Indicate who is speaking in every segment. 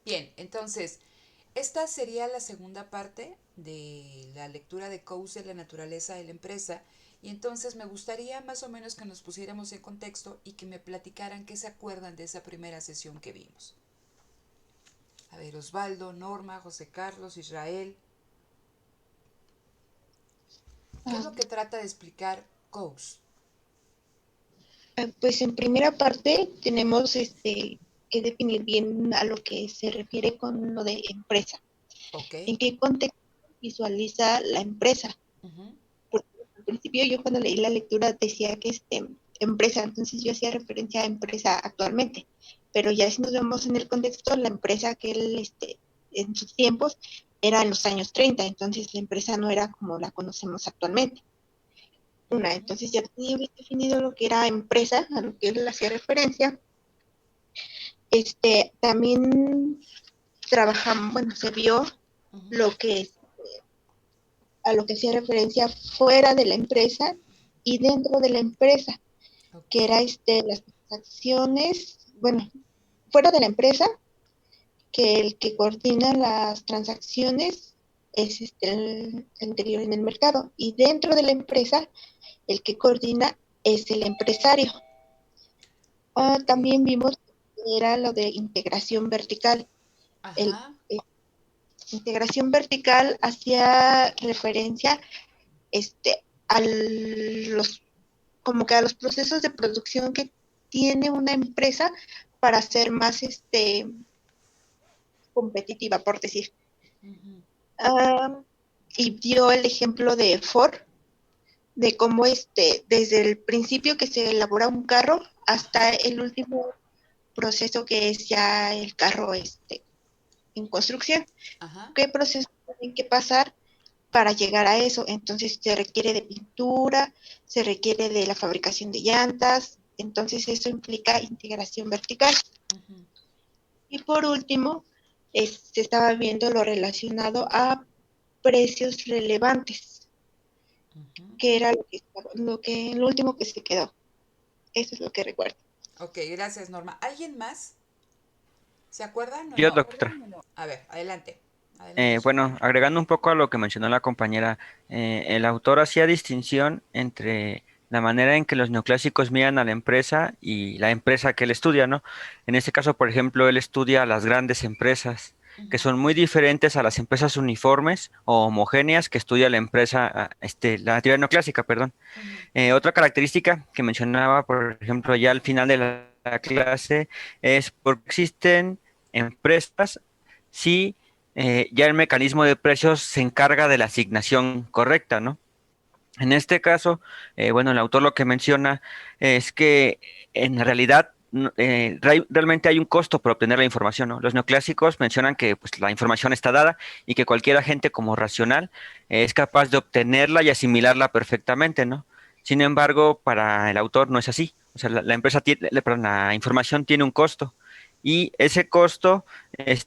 Speaker 1: Bien, entonces, esta sería la segunda parte de la lectura de Coase de la naturaleza de la empresa. Y entonces me gustaría más o menos que nos pusiéramos en contexto y que me platicaran qué se acuerdan de esa primera sesión que vimos. A ver, Osvaldo, Norma, José Carlos, Israel. ¿Qué es
Speaker 2: Ah,
Speaker 1: lo que trata de explicar Coase?
Speaker 2: pues en primera parte tenemos que definir bien a lo que se refiere con lo de empresa.
Speaker 1: Ok.
Speaker 2: ¿En qué contexto visualiza la empresa?
Speaker 1: Ujú.
Speaker 2: Porque al principio yo cuando leí la lectura decía que empresa, entonces yo hacía referencia a empresa actualmente, pero ya si nos vemos en el contexto, la empresa que él en sus tiempos era en los años 30, entonces la empresa no era como la conocemos actualmente. Una,
Speaker 1: Ujú.
Speaker 2: entonces ya tenía bien definido lo que era empresa, a lo que él hacía referencia. También trabajamos, bueno, se vio
Speaker 1: Ujú.
Speaker 2: lo que es, a lo que hacía referencia fuera de la empresa y dentro de la empresa,
Speaker 1: Ok.
Speaker 2: que era las transacciones, bueno, fuera de la empresa, que el que coordina las transacciones es el anterior en el mercado y dentro de la empresa el que coordina es el empresario.
Speaker 1: Ok.
Speaker 2: También vimos que era lo de integración vertical. El,
Speaker 1: Ajá.
Speaker 2: integración vertical hacía referencia a los, como que a los procesos de producción que tiene una empresa para ser más competitiva, por decir.
Speaker 1: Ujú.
Speaker 2: Ah, y dio el ejemplo de Ford, de cómo desde el principio que se elabora un carro hasta
Speaker 1: Ajá.
Speaker 2: el último proceso que es ya el carro en construcción.
Speaker 1: Ajá.
Speaker 2: ¿Qué proceso tienen que pasar para llegar a eso? Entonces se requiere de pintura, se requiere de la fabricación de llantas, entonces eso implica integración vertical.
Speaker 1: Ujú.
Speaker 2: Y por último, se estaba viendo lo relacionado a precios relevantes,
Speaker 1: Ujú.
Speaker 2: que era lo último que se quedó. Eso es lo que recuerdo.
Speaker 1: Ok, gracias, Norma. ¿Alguien más? ¿Se acuerdan o
Speaker 3: Yo,
Speaker 1: no?
Speaker 3: doctora.
Speaker 1: A ver, adelante. Adelante, Osvaldo.
Speaker 3: Bueno, agregando un poco a lo que mencionó la compañera, el autor hacía distinción entre la manera en que los neoclásicos miran a la empresa y la empresa que él estudia, ¿no? En este caso, por ejemplo, él estudia las grandes empresas, que
Speaker 1: Ujú.
Speaker 3: son muy diferentes a las empresas uniformes o homogéneas que estudia la empresa, la teoría neoclásica, perdón.
Speaker 1: Ujú.
Speaker 3: Otra característica que mencionaba, por ejemplo, ya al final de la clase, es por qué existen empresas si ya el mecanismo de precios se encarga de la asignación correcta, ¿no? En este caso, bueno, el autor lo que menciona es que en realidad realmente hay un costo por obtener la información, ¿no? Los neoclásicos mencionan que pues, la información está dada y que cualquier agente como racional es capaz de obtenerla y asimilarla perfectamente, ¿no? Sin embargo, para el autor no es así. O sea, la empresa tiene, perdón, la información tiene un costo y ese costo es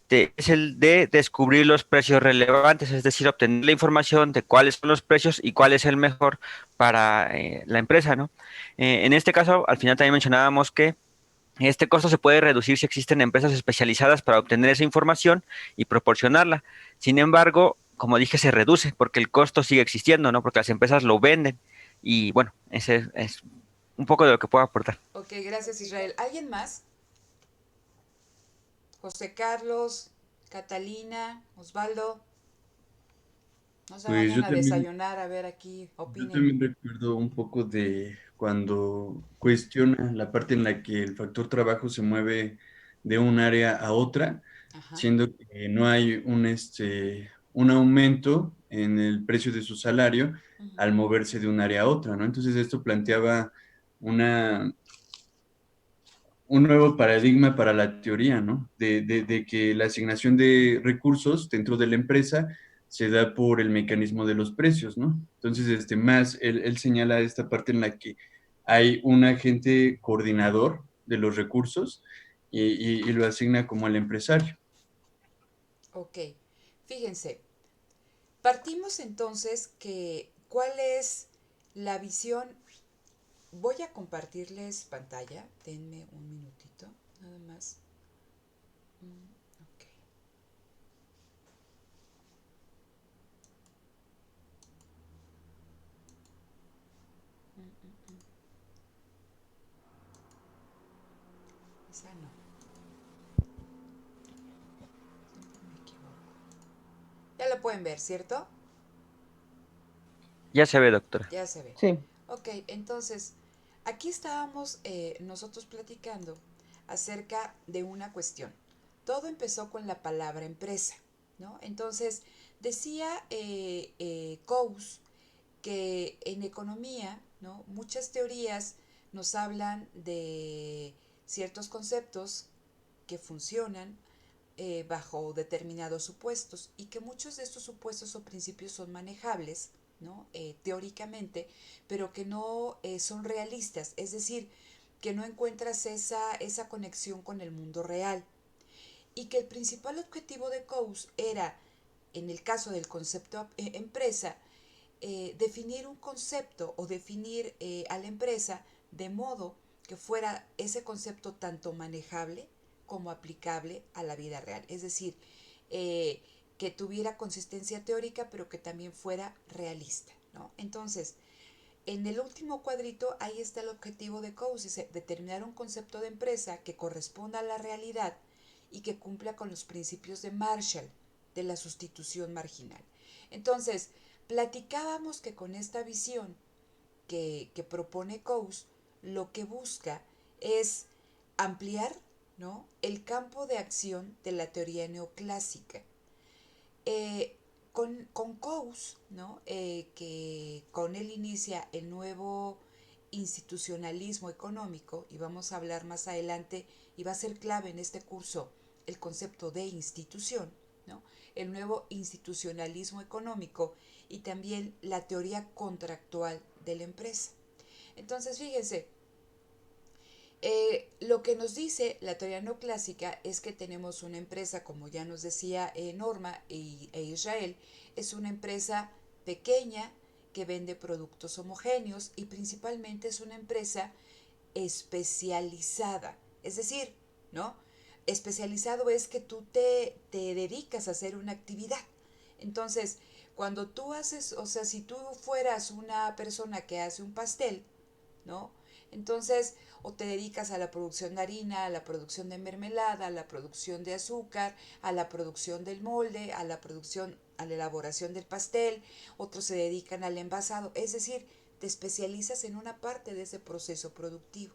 Speaker 3: el de descubrir los precios relevantes, es decir, obtener la información de cuáles son los precios y cuál es el mejor para la empresa, ¿no? En este caso, al final también mencionábamos que este costo se puede reducir si existen empresas especializadas para obtener esa información y proporcionarla. Sin embargo, como dije, se reduce porque el costo sigue existiendo, ¿no? Porque las empresas lo venden y bueno, ese es un poco de lo que puedo aportar.
Speaker 1: Ok, gracias, Israel. ¿Alguien más? José Carlos, Catalina, Osvaldo. No se
Speaker 4: Pues
Speaker 1: vayan a desayunar, a ver aquí,
Speaker 4: yo
Speaker 1: opinen.
Speaker 4: también recuerdo un poco de cuando cuestiona la parte en la que el factor trabajo se mueve de un área a otra,
Speaker 1: Ajá.
Speaker 4: siendo que no hay un aumento en el precio de su salario
Speaker 1: Ujú.
Speaker 4: al moverse de un área a otra, ¿no? Entonces esto planteaba una, un nuevo paradigma para la teoría, ¿no? De que la asignación de recursos dentro de la empresa se da por el mecanismo de los precios, ¿no? Entonces, él señala esta parte en la que hay un agente coordinador de los recursos y lo asigna como al empresario.
Speaker 1: Ok. Fíjense, partimos entonces que cuál es la visión. Voy a compartirles pantalla. Denme un minutito, nada más. Ok. Esa no. Siempre me equivoco. Ya lo pueden ver, ¿cierto?
Speaker 3: Ya se ve, doctora.
Speaker 1: Ya se ve.
Speaker 5: Sí.
Speaker 1: Ok, entonces, aquí estábamos nosotros platicando acerca de una cuestión. Todo empezó con la palabra empresa, ¿no? Entonces, decía Coase que en economía, ¿no? Muchas teorías nos hablan de ciertos conceptos que funcionan bajo determinados supuestos y que muchos de estos supuestos o principios son manejables, ¿no? Teóricamente, pero que no son realistas, es decir, que no encuentras esa conexión con el mundo real y que el principal objetivo de Coase era, en el caso del concepto empresa, definir un concepto o definir a la empresa de modo que fuera ese concepto tanto manejable como aplicable a la vida real. Es decir, que tuviera consistencia teórica, pero que también fuera realista, ¿no? Entonces, en el último cuadrito, ahí está el objetivo de Coase, determinar un concepto de empresa que corresponda a la realidad y que cumpla con los principios de Marshall, de la sustitución marginal. Entonces, platicábamos que con esta visión que propone Coase, lo que busca es ampliar, ¿no?, el campo de acción de la teoría neoclásica. Con Coase, ¿no?, que con él inicia el nuevo institucionalismo económico, y vamos a hablar más adelante, y va a ser clave en este curso el concepto de institución, ¿no?, el nuevo institucionalismo económico y también la teoría contractual de la empresa. Entonces, fíjense, lo que nos dice la teoría neoclásica es que tenemos una empresa, como ya nos decía Norma e Israel, es una empresa pequeña que vende productos homogéneos y principalmente es una empresa especializada. Es decir, ¿no? Especializado es que tú te dedicas a hacer una actividad. Entonces, cuando tú haces, o sea, si tú fueras una persona que hace un pastel, ¿no? Entonces, o te dedicas a la producción de harina, a la producción de mermelada, a la producción de azúcar, a la producción del molde, a la producción, a la elaboración del pastel, otros se dedican al envasado, es decir, te especializas en una parte de ese proceso productivo.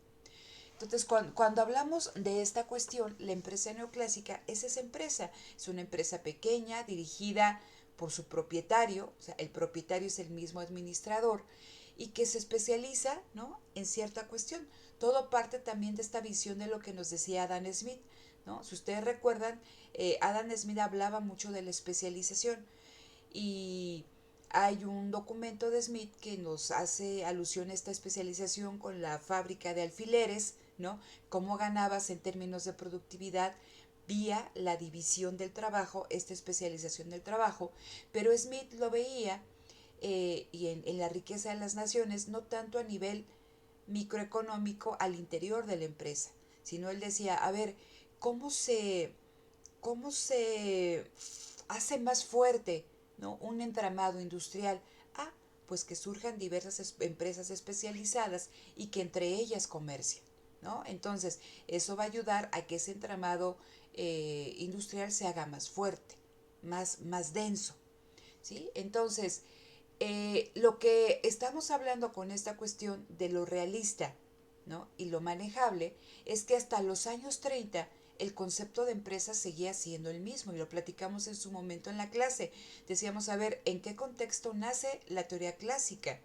Speaker 1: Entonces, cuando hablamos de esta cuestión, la empresa neoclásica es esa empresa, es una empresa pequeña, dirigida por su propietario, o sea, el propietario es el mismo administrador, y que se especializa, ¿no?, en cierta cuestión. Todo parte también de esta visión de lo que nos decía Adam Smith, ¿no? Si ustedes recuerdan, Adam Smith hablaba mucho de la especialización y hay un documento de Smith que nos hace alusión a esta especialización con la fábrica de alfileres, ¿no? Cómo ganabas en términos de productividad vía la división del trabajo, esta especialización del trabajo, pero Smith lo veía y en la riqueza de las naciones, no tanto a nivel microeconómico al interior de la empresa, sino él decía, a ver, ¿cómo se, cómo se hace más fuerte, ¿no?, un entramado industrial? Ah, pues que surjan diversas empresas especializadas y que entre ellas comercien, ¿no? Entonces, eso va a ayudar a que ese entramado industrial se haga más fuerte, más denso, ¿sí? Entonces, lo que estamos hablando con esta cuestión de lo realista, ¿no?, y lo manejable es que hasta los años 30 el concepto de empresa seguía siendo el mismo y lo platicamos en su momento en la clase. Decíamos, a ver, ¿en qué contexto nace la teoría clásica?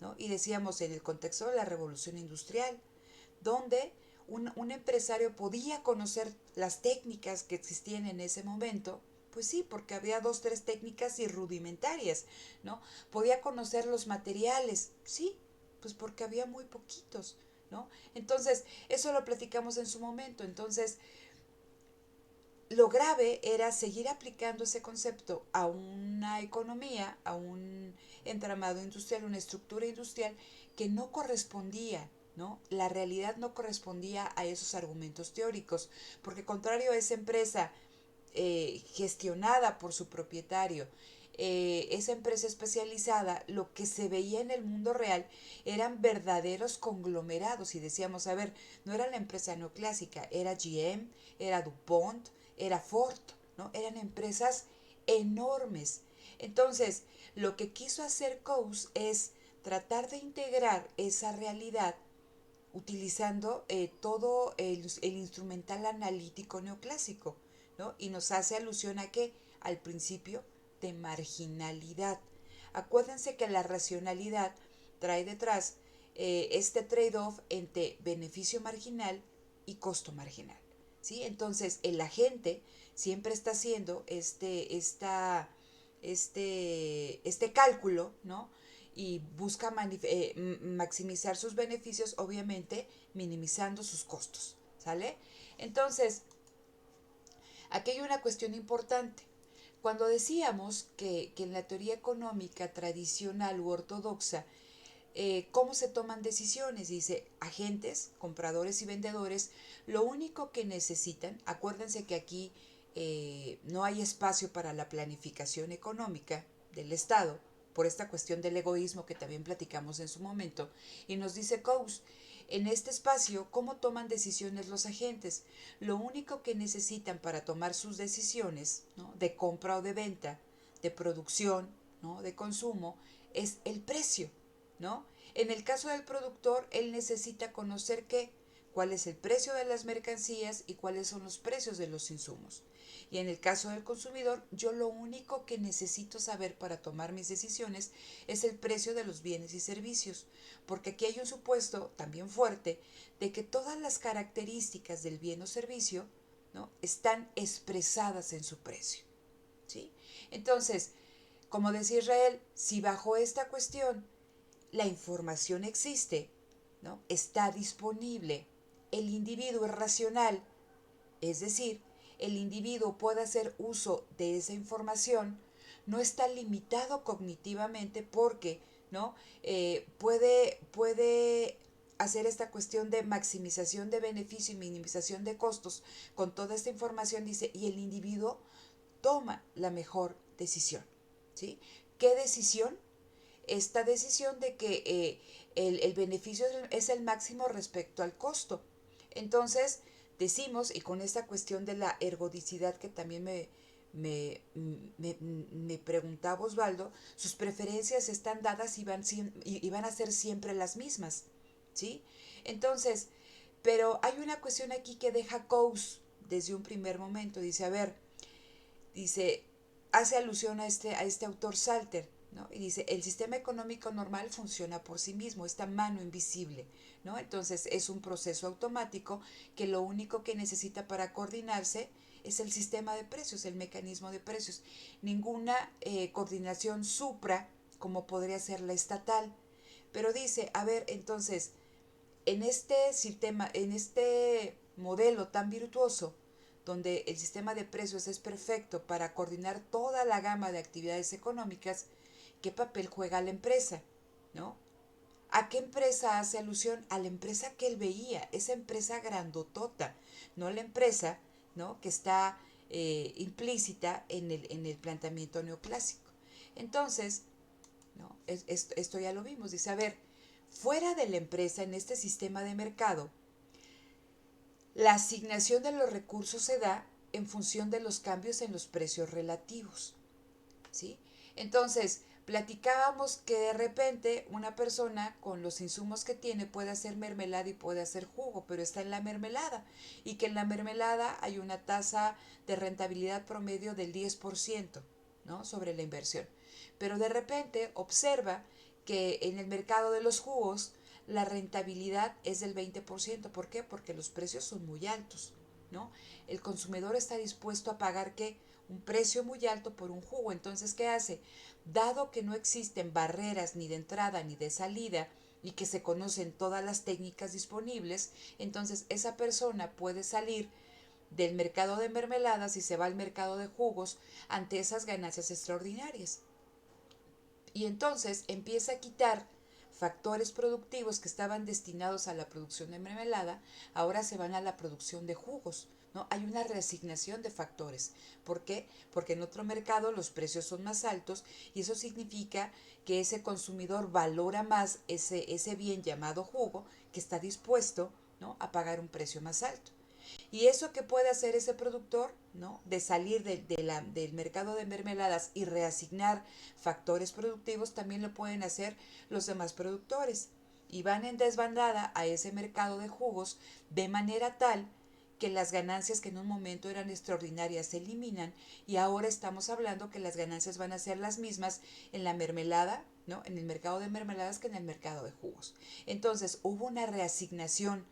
Speaker 1: ¿No? Y decíamos, en el contexto de la revolución industrial, donde un empresario podía conocer las técnicas que existían en ese momento. Pues sí, porque había 2, 3 técnicas y rudimentarias, ¿no? Podía conocer los materiales, sí, pues porque había muy poquitos, ¿no? Entonces, eso lo platicamos en su momento. Entonces, lo grave era seguir aplicando ese concepto a una economía, a un entramado industrial, una estructura industrial que no correspondía, ¿no? La realidad no correspondía a esos argumentos teóricos, porque contrario a esa empresa gestionada por su propietario, esa empresa especializada, lo que se veía en el mundo real eran verdaderos conglomerados y decíamos, a ver, no era la empresa neoclásica, era GM, era DuPont, era Ford, ¿no? Eran empresas enormes. Entonces, lo que quiso hacer Coase es tratar de integrar esa realidad utilizando todo el instrumental analítico neoclásico, ¿no? Y nos hace alusión a que al principio de marginalidad. Acuérdense que la racionalidad trae detrás este trade-off entre beneficio marginal y costo marginal, ¿sí? Entonces el agente siempre está haciendo este cálculo, ¿no? Y busca maximizar sus beneficios, obviamente minimizando sus costos, ¿sale? Entonces, aquí hay una cuestión importante. Cuando decíamos que en la teoría económica tradicional u ortodoxa, ¿cómo se toman decisiones? Dice, agentes, compradores y vendedores, lo único que necesitan, acuérdense que aquí no hay espacio para la planificación económica del Estado, por esta cuestión del egoísmo que también platicamos en su momento, y nos dice Coase, en este espacio, ¿cómo toman decisiones los agentes? Lo único que necesitan para tomar sus decisiones, ¿no? De compra o de venta, de producción, ¿no? De consumo, es el precio, ¿no? En el caso del productor, él necesita conocer cuál es el precio de las mercancías y cuáles son los precios de los insumos. Y en el caso del consumidor, yo lo único que necesito saber para tomar mis decisiones es el precio de los bienes y servicios, porque aquí hay un supuesto también fuerte de que todas las características del bien o servicio, ¿no? Están expresadas en su precio, ¿sí? Entonces, como decía Israel, si bajo esta cuestión la información existe, ¿no? Está disponible, el individuo es racional, es decir, el individuo puede hacer uso de esa información, no está limitado cognitivamente porque, ¿no? Puede hacer esta cuestión de maximización de beneficio y minimización de costos con toda esta información, dice, y el individuo toma la mejor decisión, ¿sí? ¿Qué decisión? Esta decisión de que el beneficio es el máximo respecto al costo. Entonces, decimos, y con esta cuestión de la ergodicidad que también me preguntaba Osvaldo, sus preferencias están dadas y van a ser siempre las mismas, ¿sí? Entonces, pero hay una cuestión aquí que deja Coase desde un primer momento, dice, a ver, dice, hace alusión a este autor Salter, ¿no? Y dice, el sistema económico normal funciona por sí mismo, esta mano invisible, ¿no? Entonces es un proceso automático que lo único que necesita para coordinarse es el sistema de precios, el mecanismo de precios. Ninguna coordinación supra, como podría ser la estatal. Pero dice, a ver, entonces, en este sistema, en este modelo tan virtuoso, donde el sistema de precios es perfecto para coordinar toda la gama de actividades económicas, ¿qué papel juega la empresa? ¿No? ¿A qué empresa hace alusión? A la empresa que él veía, esa empresa grandotota, no la empresa, ¿no? Que está implícita en el planteamiento neoclásico. Entonces, ¿no? Esto ya lo vimos, dice, a ver, fuera de la empresa, en este sistema de mercado, la asignación de los recursos se da en función de los cambios en los precios relativos, ¿sí? Entonces, platicábamos que de repente una persona con los insumos que tiene puede hacer mermelada y puede hacer jugo, pero está en la mermelada y que en la mermelada hay una tasa de rentabilidad promedio del 10%, ¿no? Sobre la inversión. Pero de repente observa que en el mercado de los jugos la rentabilidad es del 20%. ¿Por qué? Porque los precios son muy altos, ¿no? El consumidor está dispuesto a pagar, ¿qué? Un precio muy alto por un jugo. Entonces, ¿qué hace? Dado que no existen barreras ni de entrada ni de salida y que se conocen todas las técnicas disponibles, entonces esa persona puede salir del mercado de mermeladas y se va al mercado de jugos ante esas ganancias extraordinarias. Y entonces empieza a quitar factores productivos que estaban destinados a la producción de mermelada, ahora se van a la producción de jugos, ¿no? Hay una reasignación de factores. ¿Por qué? Porque en otro mercado los precios son más altos y eso significa que ese consumidor valora más ese bien llamado jugo, que está dispuesto, ¿no?, a pagar un precio más alto. Y eso que puede hacer ese productor, ¿no?, de salir del mercado de mermeladas y reasignar factores productivos, también lo pueden hacer los demás productores. Y van en desbandada a ese mercado de jugos de manera tal que las ganancias que en un momento eran extraordinarias se eliminan y ahora estamos hablando que las ganancias van a ser las mismas en la mermelada, ¿no?, en el mercado de mermeladas que en el mercado de jugos. Entonces hubo una reasignación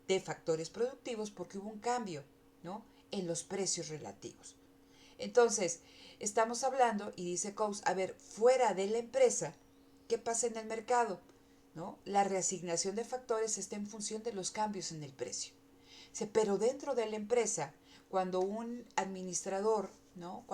Speaker 1: de factores productivos porque hubo un cambio, ¿no?, en los precios relativos. Entonces, estamos hablando, y dice Coase, a ver, fuera de la empresa, ¿qué pasa en el mercado? ¿No? La reasignación de factores está en función de los cambios en el precio. Pero dentro de la empresa, cuando un administrador, ¿no?,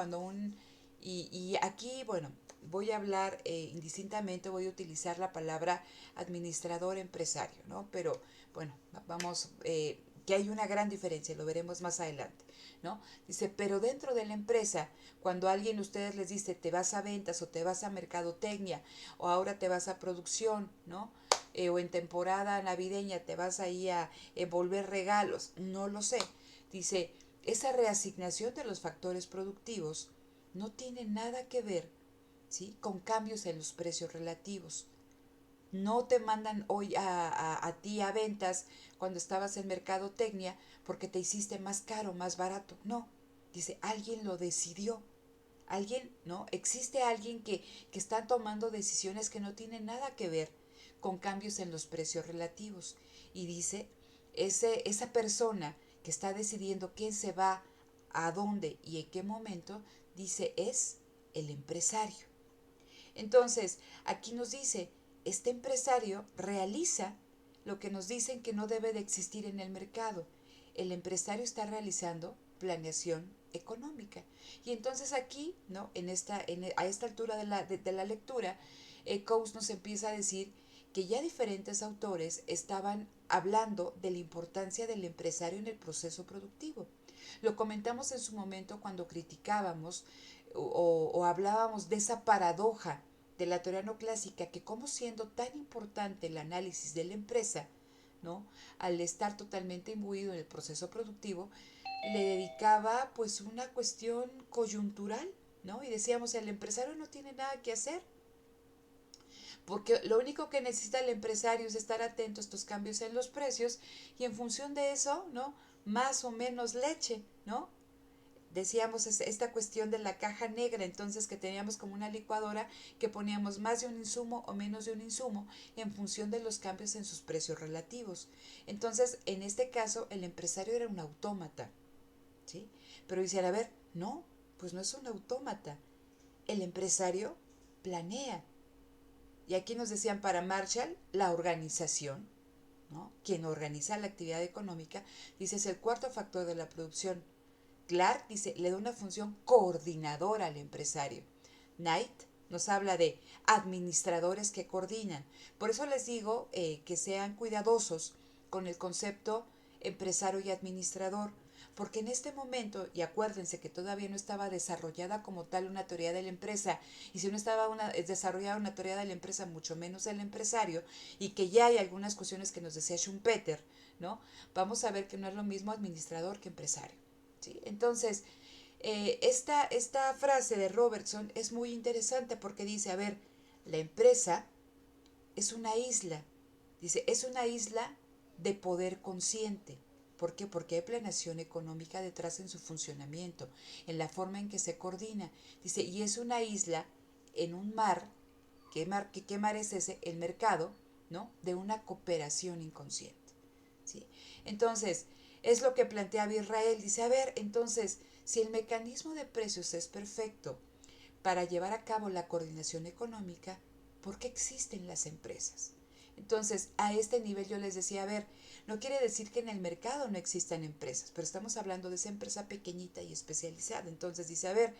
Speaker 1: y aquí, bueno, voy a hablar indistintamente, voy a utilizar la palabra administrador empresario, ¿no? Pero bueno, vamos, que hay una gran diferencia, lo veremos más adelante, ¿no? Dice, pero dentro de la empresa, cuando alguien ustedes les dice, te vas a ventas o te vas a mercadotecnia o ahora te vas a producción, ¿no? O en temporada navideña te vas ahí a envolver regalos, no lo sé. Dice, esa reasignación de los factores productivos no tiene nada que ver, ¿sí?, con cambios en los precios relativos. No te mandan hoy a ti a ventas cuando estabas en mercadotecnia porque te hiciste más caro, más barato. No, dice, alguien lo decidió. Alguien, ¿no? Existe alguien que está tomando decisiones que no tienen nada que ver con cambios en los precios relativos. Y dice, esa persona que está decidiendo quién se va, a dónde y en qué momento, dice, es el empresario. Entonces, aquí nos dice, este empresario realiza lo que nos dicen que no debe de existir en el mercado. El empresario está realizando planeación económica. Y entonces aquí, ¿no?, a esta altura de la lectura, Coase nos empieza a decir que ya diferentes autores estaban hablando de la importancia del empresario en el proceso productivo. Lo comentamos en su momento cuando criticábamos o hablábamos de esa paradoja de la teoría neoclásica, que como siendo tan importante el análisis de la empresa, ¿no?, al estar totalmente imbuido en el proceso productivo, le dedicaba pues una cuestión coyuntural, ¿no? Y decíamos, el empresario no tiene nada que hacer, porque lo único que necesita el empresario es estar atento a estos cambios en los precios y en función de eso, ¿no?, más o menos leche, ¿no? Decíamos esta cuestión de la caja negra, entonces, que teníamos como una licuadora que poníamos más de un insumo o menos de un insumo en función de los cambios en sus precios relativos. Entonces, en este caso, el empresario era un autómata, ¿sí? Pero dicen, a ver, no, pues no es un autómata. El empresario planea. Y aquí nos decían, para Marshall, la organización, ¿no?, quien organiza la actividad económica, dice, es el cuarto factor de la producción. Clark dice, le da una función coordinadora al empresario. Knight nos habla de administradores que coordinan. Por eso les digo que sean cuidadosos con el concepto empresario y administrador, porque en este momento, y acuérdense que todavía no estaba desarrollada como tal una teoría de la empresa, y si no estaba desarrollada una teoría de la empresa, mucho menos del empresario, y que ya hay algunas cuestiones que nos decía Schumpeter, ¿no? Vamos a ver que no es lo mismo administrador que empresario, ¿sí? Entonces, esta frase de Robertson es muy interesante porque dice, a ver, la empresa es una isla, dice, es una isla de poder consciente. ¿Por qué? Porque hay planeación económica detrás en su funcionamiento, en la forma en que se coordina. Dice, y es una isla en un mar. ¿Qué mar es ese? El mercado, ¿no?, de una cooperación inconsciente, ¿sí? Entonces, es lo que planteaba Israel. Dice, a ver, entonces, si el mecanismo de precios es perfecto para llevar a cabo la coordinación económica, ¿por qué existen las empresas? Entonces, a este nivel yo les decía, a ver, no quiere decir que en el mercado no existan empresas, pero estamos hablando de esa empresa pequeñita y especializada. Entonces dice, a ver,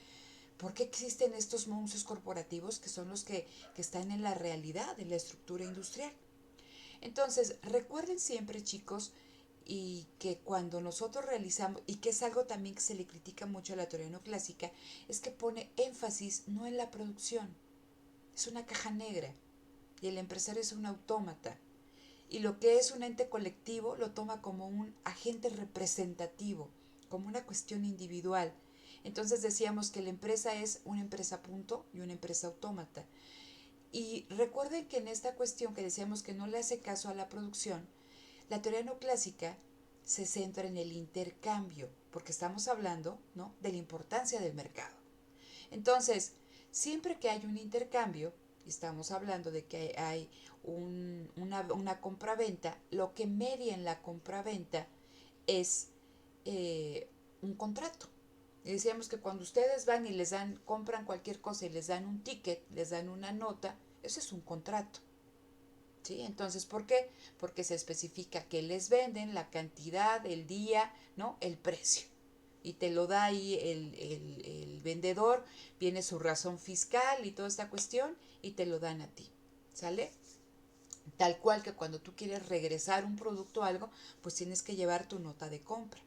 Speaker 1: ¿por qué existen estos monstruos corporativos que son los que están en la realidad, en la estructura industrial? Entonces, recuerden siempre, chicos, y que cuando nosotros realizamos, y que es algo también que se le critica mucho a la teoría neoclásica, es que pone énfasis no en la producción, es una caja negra y el empresario es un autómata. Y lo que es un ente colectivo lo toma como un agente representativo, como una cuestión individual. Entonces decíamos que la empresa es una empresa punto y una empresa autómata. Y recuerden que en esta cuestión que decíamos que no le hace caso a la producción, la teoría neoclásica se centra en el intercambio, porque estamos hablando, ¿no?, de la importancia del mercado. Entonces, siempre que hay un intercambio, estamos hablando de que hay una compraventa, lo que media en la compraventa es un contrato. Y decíamos que cuando ustedes van y les dan, compran cualquier cosa y les dan un ticket, les dan una nota, eso es un contrato. ¿Sí? Entonces, ¿por qué? Porque se especifica qué les venden, la cantidad, el día, ¿no?, el precio. Y te lo da ahí el vendedor, viene su razón fiscal y toda esta cuestión, y te lo dan a ti. ¿Sale? Tal cual que cuando tú quieres regresar un producto o algo, pues tienes que llevar tu nota de compra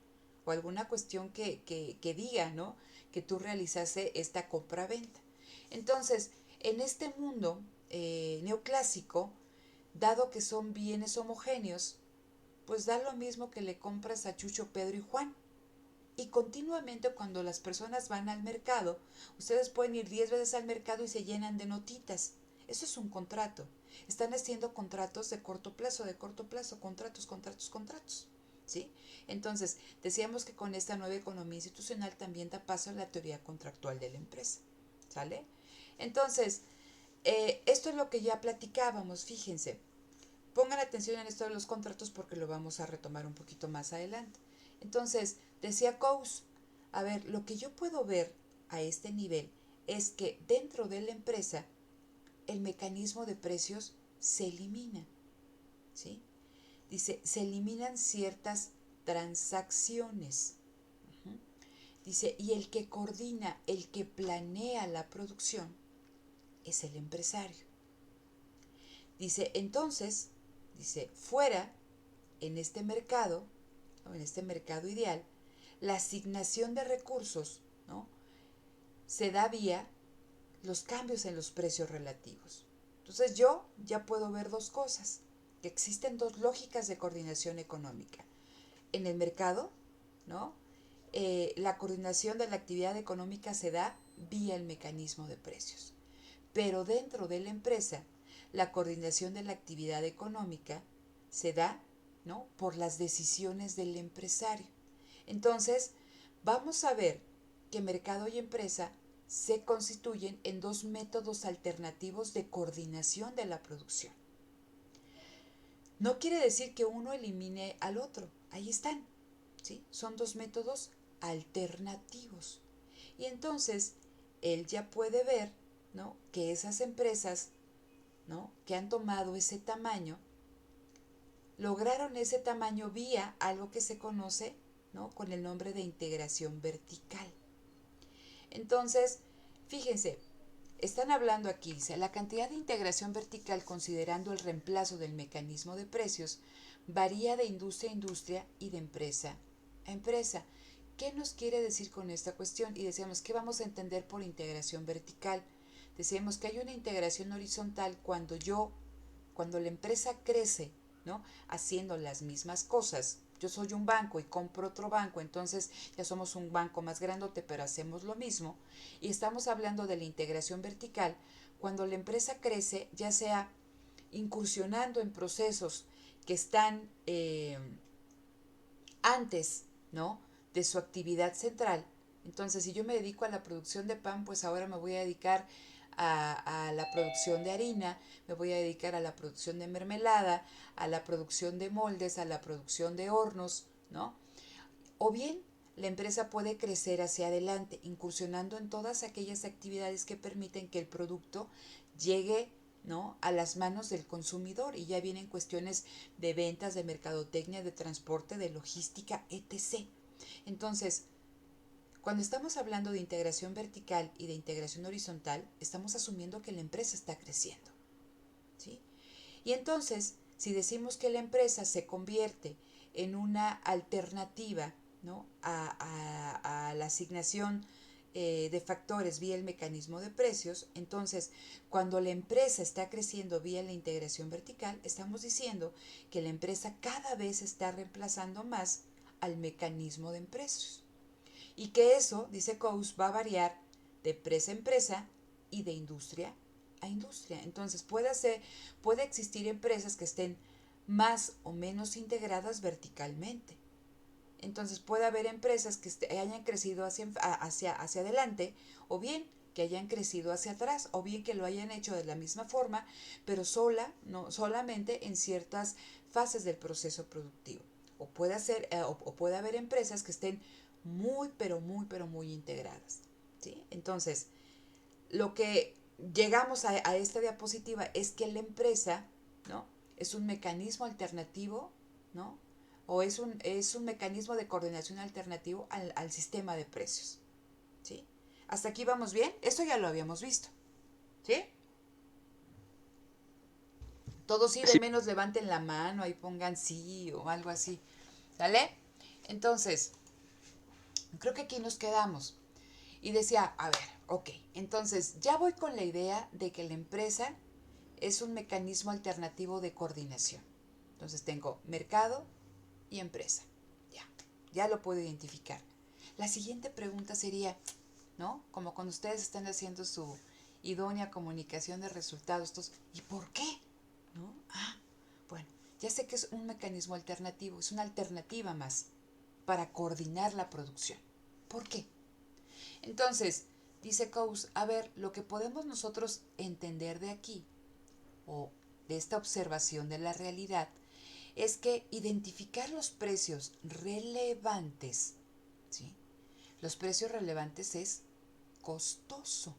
Speaker 1: o alguna cuestión que diga, ¿no?, que tú realizaste esta compra-venta. Entonces, en este mundo neoclásico, dado que son bienes homogéneos, pues da lo mismo que le compras a Chucho, Pedro y Juan. Y continuamente cuando las personas van al mercado, ustedes pueden ir 10 veces al mercado y se llenan de notitas. Eso es un contrato. Están haciendo contratos de corto plazo, contratos, contratos, contratos. ¿Sí? Entonces, decíamos que con esta nueva economía institucional también da paso a la teoría contractual de la empresa. ¿Sale? Entonces, esto es lo que ya platicábamos, fíjense. Pongan atención en esto de los contratos porque lo vamos a retomar un poquito más adelante. Entonces, decía Coase, a ver, lo que yo puedo ver a este nivel es que dentro de la empresa el mecanismo de precios se elimina, ¿sí? Dice, se eliminan ciertas transacciones. Uh-huh. Dice, y el que coordina, el que planea la producción es el empresario. Dice, entonces, dice, fuera, en este mercado, ¿no?, en este mercado ideal, la asignación de recursos, ¿no?, se da vía los cambios en los precios relativos. Entonces yo ya puedo ver dos cosas, que existen dos lógicas de coordinación económica. En el mercado, ¿no?, la coordinación de la actividad económica se da vía el mecanismo de precios. Pero dentro de la empresa, la coordinación de la actividad económica se da, ¿no?, por las decisiones del empresario. Entonces, vamos a ver que mercado y empresa se constituyen en dos métodos alternativos de coordinación de la producción. No quiere decir que uno elimine al otro, ahí están, ¿sí? Son dos métodos alternativos. Y entonces, él ya puede ver, ¿no?, que esas empresas, ¿no?, que han tomado ese tamaño, lograron ese tamaño vía algo que se conoce, ¿no?, con el nombre de integración vertical. Entonces, fíjense, están hablando aquí, dice, la cantidad de integración vertical considerando el reemplazo del mecanismo de precios varía de industria a industria y de empresa a empresa. ¿Qué nos quiere decir con esta cuestión? Y decíamos, ¿qué vamos a entender por integración vertical? Decíamos que hay una integración horizontal cuando la empresa crece, ¿no?, haciendo las mismas cosas. Yo soy un banco y compro otro banco, entonces ya somos un banco más grandote, pero hacemos lo mismo. Y estamos hablando de la integración vertical cuando la empresa crece, ya sea incursionando en procesos que están antes, ¿no?, de su actividad central. Entonces, si yo me dedico a la producción de pan, pues ahora me voy a dedicar a la producción de harina, me voy a dedicar a la producción de mermelada, a la producción de moldes, a la producción de hornos, ¿no? O bien, la empresa puede crecer hacia adelante, incursionando en todas aquellas actividades que permiten que el producto llegue, ¿no?, a las manos del consumidor, y ya vienen cuestiones de ventas, de mercadotecnia, de transporte, de logística, etc. Entonces, cuando estamos hablando de integración vertical y de integración horizontal, estamos asumiendo que la empresa está creciendo, ¿sí? Y entonces, si decimos que la empresa se convierte en una alternativa, ¿no? a la asignación de factores vía el mecanismo de precios. Entonces, cuando la empresa está creciendo vía la integración vertical, estamos diciendo que la empresa cada vez está reemplazando más al mecanismo de precios. Y que eso, dice Coase, va a variar de empresa a empresa y de industria a industria. Entonces puede existir empresas que estén más o menos integradas verticalmente. Entonces puede haber empresas que hayan crecido hacia adelante, o bien que hayan crecido hacia atrás, o bien que lo hayan hecho de la misma forma, pero solamente en ciertas fases del proceso productivo. O puede haber empresas que estén pero muy integradas, ¿sí? Entonces, lo que llegamos a esta diapositiva es que la empresa, ¿no? Es un mecanismo alternativo, ¿no? O es un mecanismo de coordinación alternativo al sistema de precios, ¿sí? ¿Hasta aquí vamos bien? Esto ya lo habíamos visto, ¿sí? Todos sí de
Speaker 3: Sí,
Speaker 1: menos levanten la mano y pongan sí o algo así, ¿sale? Entonces, creo que aquí nos quedamos. Y decía, a ver, ok, entonces ya voy con la idea de que la empresa es un mecanismo alternativo de coordinación. Entonces tengo mercado y empresa. Ya lo puedo identificar. La siguiente pregunta sería, ¿no? Como cuando ustedes están haciendo su idónea comunicación de resultados, ¿y por qué? ¿No? Bueno, ya sé que es un mecanismo alternativo, es una alternativa más para coordinar la producción. ¿Por qué? Entonces, dice Coase, a ver, lo que podemos nosotros entender de aquí, o de esta observación de la realidad, es que identificar los precios relevantes, ¿sí? Los precios relevantes es costoso.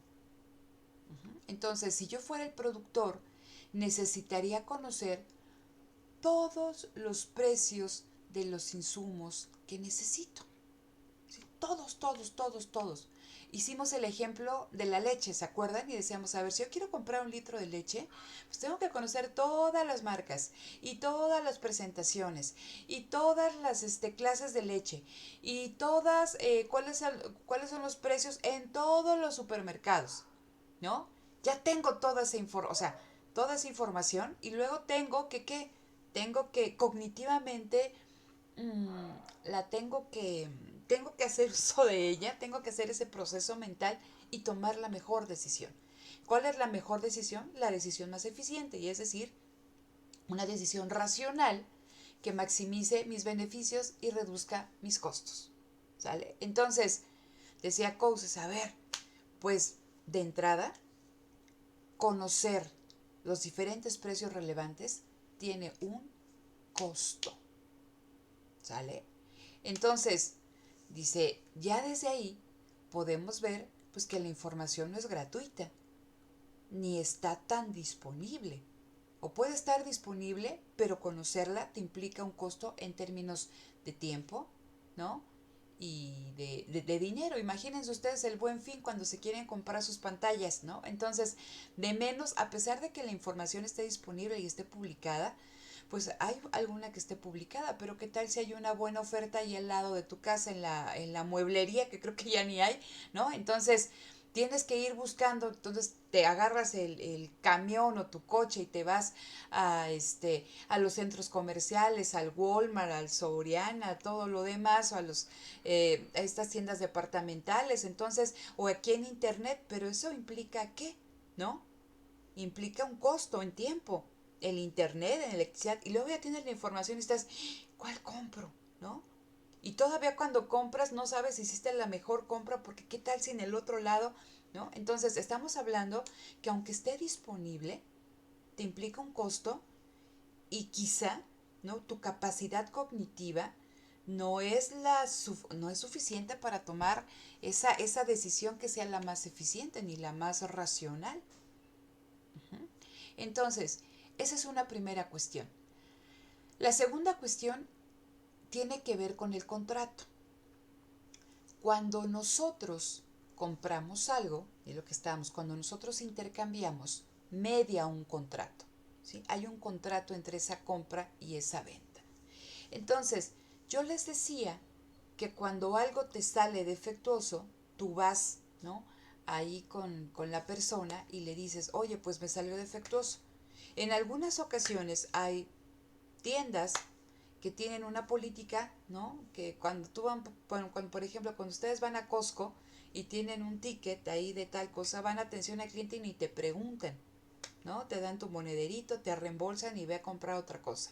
Speaker 1: Entonces, si yo fuera el productor, necesitaría conocer todos los precios de los insumos que necesito. ¿Sí? Todos. Hicimos el ejemplo de la leche, ¿se acuerdan? Y decíamos, a ver, si yo quiero comprar 1 litro de leche, pues tengo que conocer todas las marcas y todas las presentaciones y todas las clases de leche y todas cuáles son los precios en todos los supermercados, ¿no? Ya tengo toda esa toda esa información y luego tengo que, ¿qué? Tengo que cognitivamente la tengo que hacer uso de ella, tengo que hacer ese proceso mental y tomar la mejor decisión. ¿Cuál es la mejor decisión? La decisión más eficiente, y es decir, una decisión racional que maximice mis beneficios y reduzca mis costos. ¿Sale? Entonces, decía Coase, a ver, pues de entrada, conocer los diferentes precios relevantes tiene un costo. ¿Sale? Entonces, dice, ya desde ahí podemos ver pues que la información no es gratuita, ni está tan disponible. O puede estar disponible, pero conocerla te implica un costo en términos de tiempo, ¿no? Y de dinero. Imagínense ustedes el Buen Fin cuando se quieren comprar sus pantallas, ¿no? Entonces, de menos, a pesar de que la información esté disponible y esté publicada, pues hay alguna que esté publicada, pero ¿qué tal si hay una buena oferta ahí al lado de tu casa en la mueblería, que creo que ya ni hay, ¿no? Entonces, tienes que ir buscando, entonces te agarras el camión o tu coche y te vas a los centros comerciales, al Walmart, al Soriana, a todo lo demás, o a estas tiendas departamentales, entonces, o aquí en internet, pero eso implica ¿qué? ¿No? Implica un costo en tiempo, el internet, en electricidad, y luego ya tienes la información y estás, ¿cuál compro? ¿No? Y todavía cuando compras no sabes si hiciste la mejor compra porque qué tal si en el otro lado, ¿no? Entonces estamos hablando que aunque esté disponible, te implica un costo y quizá, ¿no? Tu capacidad cognitiva no es suficiente para tomar esa decisión que sea la más eficiente ni la más racional. Entonces, esa es una primera cuestión. La segunda cuestión tiene que ver con el contrato. Cuando nosotros compramos algo, y lo que estamos, cuando nosotros intercambiamos, media un contrato. ¿Sí? Hay un contrato entre esa compra y esa venta. Entonces, yo les decía que cuando algo te sale defectuoso, tú vas, ¿no? Ahí con la persona y le dices, oye, pues me salió defectuoso. En algunas ocasiones hay tiendas que tienen una política, ¿no? Que cuando tú van, cuando, por ejemplo, cuando ustedes van a Costco y tienen un ticket ahí de tal cosa, van a atención al cliente y ni te preguntan, ¿no? Te dan tu monederito, te reembolsan y ve a comprar otra cosa.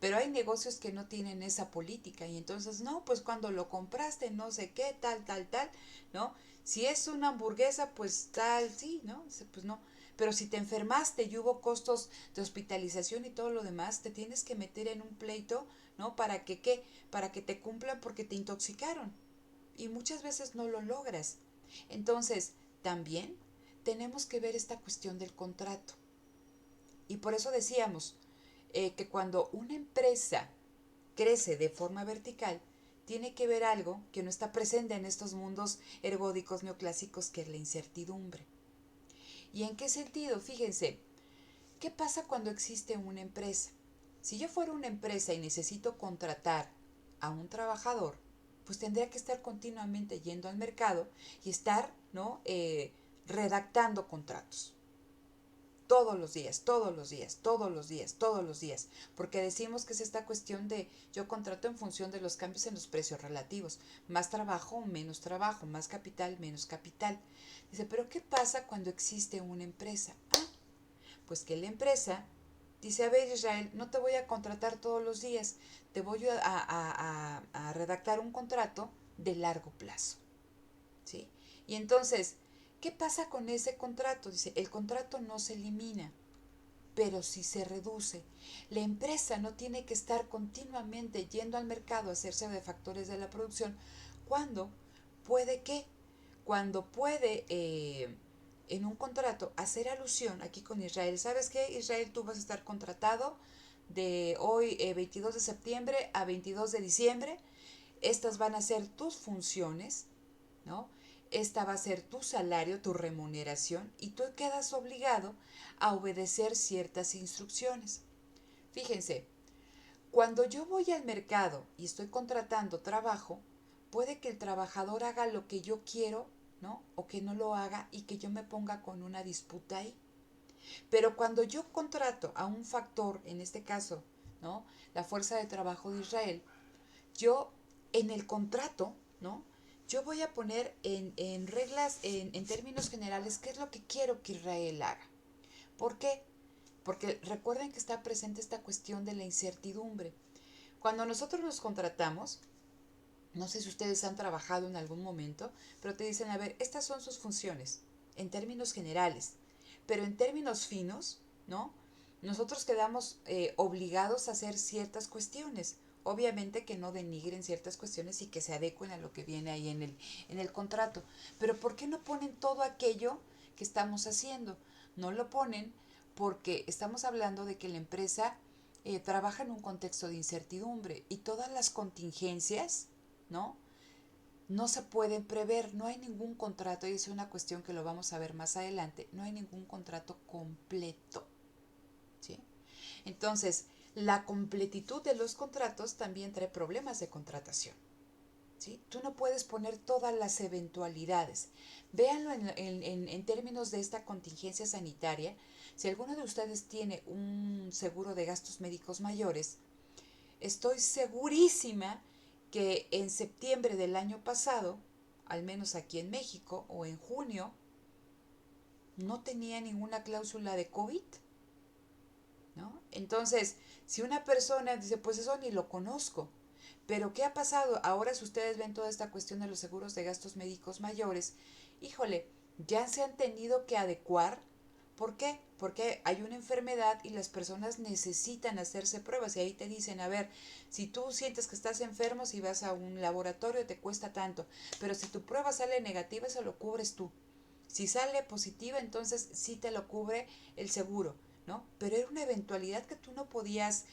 Speaker 1: Pero hay negocios que no tienen esa política y entonces, no, pues cuando lo compraste, no sé qué, tal, ¿no? Si es una hamburguesa, pues tal, sí, ¿no? Pues no. Pero si te enfermaste y hubo costos de hospitalización y todo lo demás, te tienes que meter en un pleito, ¿no? ¿Para que qué? Para que te cumplan porque te intoxicaron. Y muchas veces no lo logras. Entonces, también tenemos que ver esta cuestión del contrato. Y por eso decíamos que cuando una empresa crece de forma vertical, tiene que ver algo que no está presente en estos mundos ergódicos neoclásicos, que es la incertidumbre. ¿Y en qué sentido? Fíjense, ¿qué pasa cuando existe una empresa? Si yo fuera una empresa y necesito contratar a un trabajador, pues tendría que estar continuamente yendo al mercado y estar, ¿no? Redactando contratos todos los días, todos los días, todos los días, todos los días, porque decimos que es esta cuestión de yo contrato en función de los cambios en los precios relativos, más trabajo, más capital, menos capital. Dice, pero ¿qué pasa cuando existe una empresa? Ah, pues que la empresa dice, a ver Israel, no te voy a contratar todos los días, te voy a redactar un contrato de largo plazo, ¿sí? Y entonces, ¿qué pasa con ese contrato? Dice, el contrato no se elimina, pero sí se reduce. La empresa no tiene que estar continuamente yendo al mercado a hacerse de factores de la producción. ¿Cuándo? ¿Puede qué? Cuando puede en un contrato hacer alusión aquí con Israel. ¿Sabes qué? Israel, tú vas a estar contratado de hoy 22 de septiembre a 22 de diciembre. Estas van a ser tus funciones, ¿no? Esta va a ser tu salario, tu remuneración, y tú quedas obligado a obedecer ciertas instrucciones. Fíjense, cuando yo voy al mercado y estoy contratando trabajo, puede que el trabajador haga lo que yo quiero, ¿no? O que no lo haga y que yo me ponga con una disputa ahí. Pero cuando yo contrato a un factor, en este caso, ¿no? La Fuerza de Trabajo de Israel, yo en el contrato, ¿no? Yo voy a poner en reglas, en términos generales, qué es lo que quiero que Israel haga. ¿Por qué? Porque recuerden que está presente esta cuestión de la incertidumbre. Cuando nosotros nos contratamos, no sé si ustedes han trabajado en algún momento, pero te dicen, a ver, estas son sus funciones, en términos generales, pero en términos finos, ¿no? Nosotros quedamos obligados a hacer ciertas cuestiones. Obviamente que no denigren ciertas cuestiones y que se adecuen a lo que viene ahí en el contrato. Pero ¿por qué no ponen todo aquello que estamos haciendo? No lo ponen porque estamos hablando de que la empresa trabaja en un contexto de incertidumbre y todas las contingencias, ¿no? No se pueden prever, no hay ningún contrato, y es una cuestión que lo vamos a ver más adelante, no hay ningún contrato completo, ¿sí? Entonces, la completitud de los contratos también trae problemas de contratación, ¿sí? Tú no puedes poner todas las eventualidades. Véanlo en términos de esta contingencia sanitaria. Si alguno de ustedes tiene un seguro de gastos médicos mayores, estoy segurísima que en septiembre del año pasado, al menos aquí en México, o en junio, no tenía ninguna cláusula de COVID, ¿no? Entonces, si una persona dice, pues eso ni lo conozco, pero ¿qué ha pasado? Ahora si ustedes ven toda esta cuestión de los seguros de gastos médicos mayores, híjole, ya se han tenido que adecuar. ¿Por qué? Porque hay una enfermedad y las personas necesitan hacerse pruebas y ahí te dicen, a ver, si tú sientes que estás enfermo, si vas a un laboratorio te cuesta tanto, pero si tu prueba sale negativa, eso lo cubres tú. Si sale positiva, entonces sí te lo cubre el seguro, ¿no? Pero era una eventualidad que tú no podías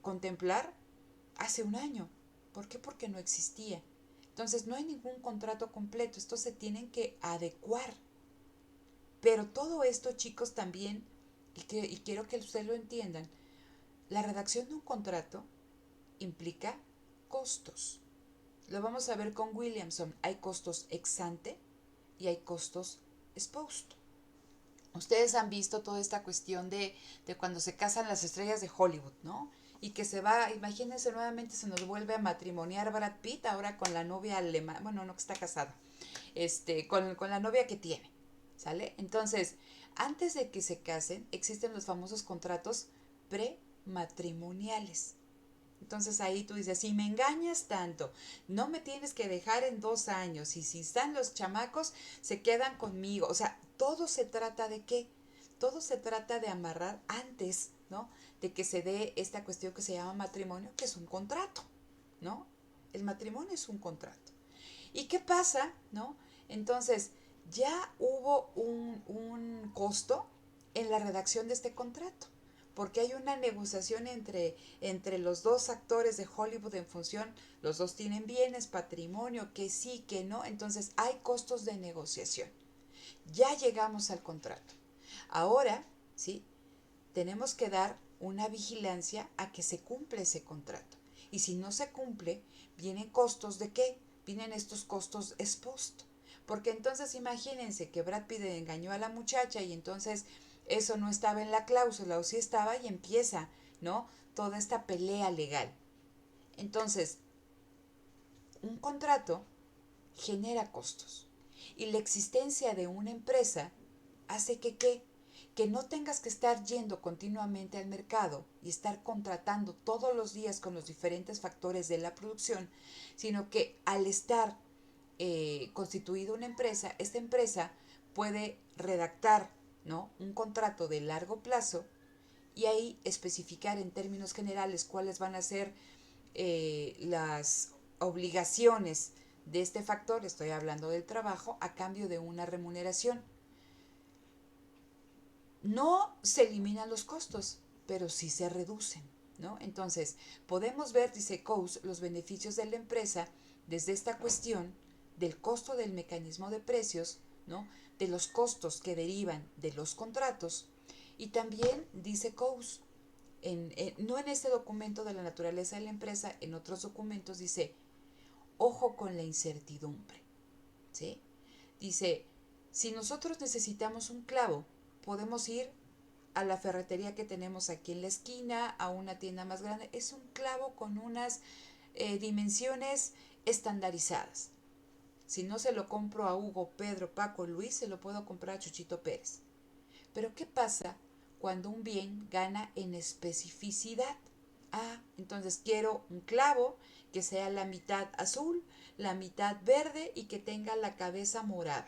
Speaker 1: contemplar hace un año. ¿Por qué? Porque no existía. Entonces no hay ningún contrato completo, estos se tienen que adecuar. Pero todo esto, chicos, también, y quiero que ustedes lo entiendan, la redacción de un contrato implica costos. Lo vamos a ver con Williamson. Hay costos ex ante y hay costos ex post. Ustedes han visto toda esta cuestión de cuando se casan las estrellas de Hollywood, ¿no? Y que se va, imagínense, nuevamente se nos vuelve a matrimoniar Brad Pitt ahora con la novia alemana, bueno, no, que está casado, con la novia que tiene, ¿sale? Entonces, antes de que se casen, existen los famosos contratos prematrimoniales. Entonces ahí tú dices, si me engañas tanto, no me tienes que dejar en 2 años, y si están los chamacos, se quedan conmigo. O sea, todo se trata de qué? Todo se trata de amarrar antes, ¿no? De que se dé esta cuestión que se llama matrimonio, que es un contrato, ¿no? El matrimonio es un contrato. ¿Y qué pasa, no? Entonces, ya hubo un costo en la redacción de este contrato, porque hay una negociación entre los dos actores de Hollywood en función, los dos tienen bienes, patrimonio, que sí, que no, entonces hay costos de negociación. Ya llegamos al contrato. Ahora, ¿sí? Tenemos que dar una vigilancia a que se cumpla ese contrato. Y si no se cumple, vienen costos de qué? Vienen estos costos ex post. Porque entonces imagínense que Brad Pitt engañó a la muchacha y entonces eso no estaba en la cláusula o sí estaba y empieza, ¿no? Toda esta pelea legal. Entonces, un contrato genera costos. Y la existencia de una empresa hace que ¿qué? Que no tengas que estar yendo continuamente al mercado y estar contratando todos los días con los diferentes factores de la producción, sino que al estar constituida una empresa, esta empresa puede redactar, ¿no? Un contrato de largo plazo y ahí especificar en términos generales cuáles van a ser las obligaciones de este factor, estoy hablando del trabajo, a cambio de una remuneración. No se eliminan los costos, pero sí se reducen, ¿no? Entonces, podemos ver, dice Coase, los beneficios de la empresa desde esta cuestión del costo del mecanismo de precios, ¿no? De los costos que derivan de los contratos. Y también dice Coase, no en este documento de la naturaleza de la empresa, en otros documentos dice, ojo con la incertidumbre, ¿sí? Dice, si nosotros necesitamos un clavo, podemos ir a la ferretería que tenemos aquí en la esquina, a una tienda más grande. Es un clavo con unas dimensiones estandarizadas. Si no se lo compro a Hugo, Pedro, Paco, Luis, se lo puedo comprar a Chuchito Pérez. Pero ¿qué pasa cuando un bien gana en especificidad? Ah, entonces quiero un clavo que sea la mitad azul, la mitad verde y que tenga la cabeza morada,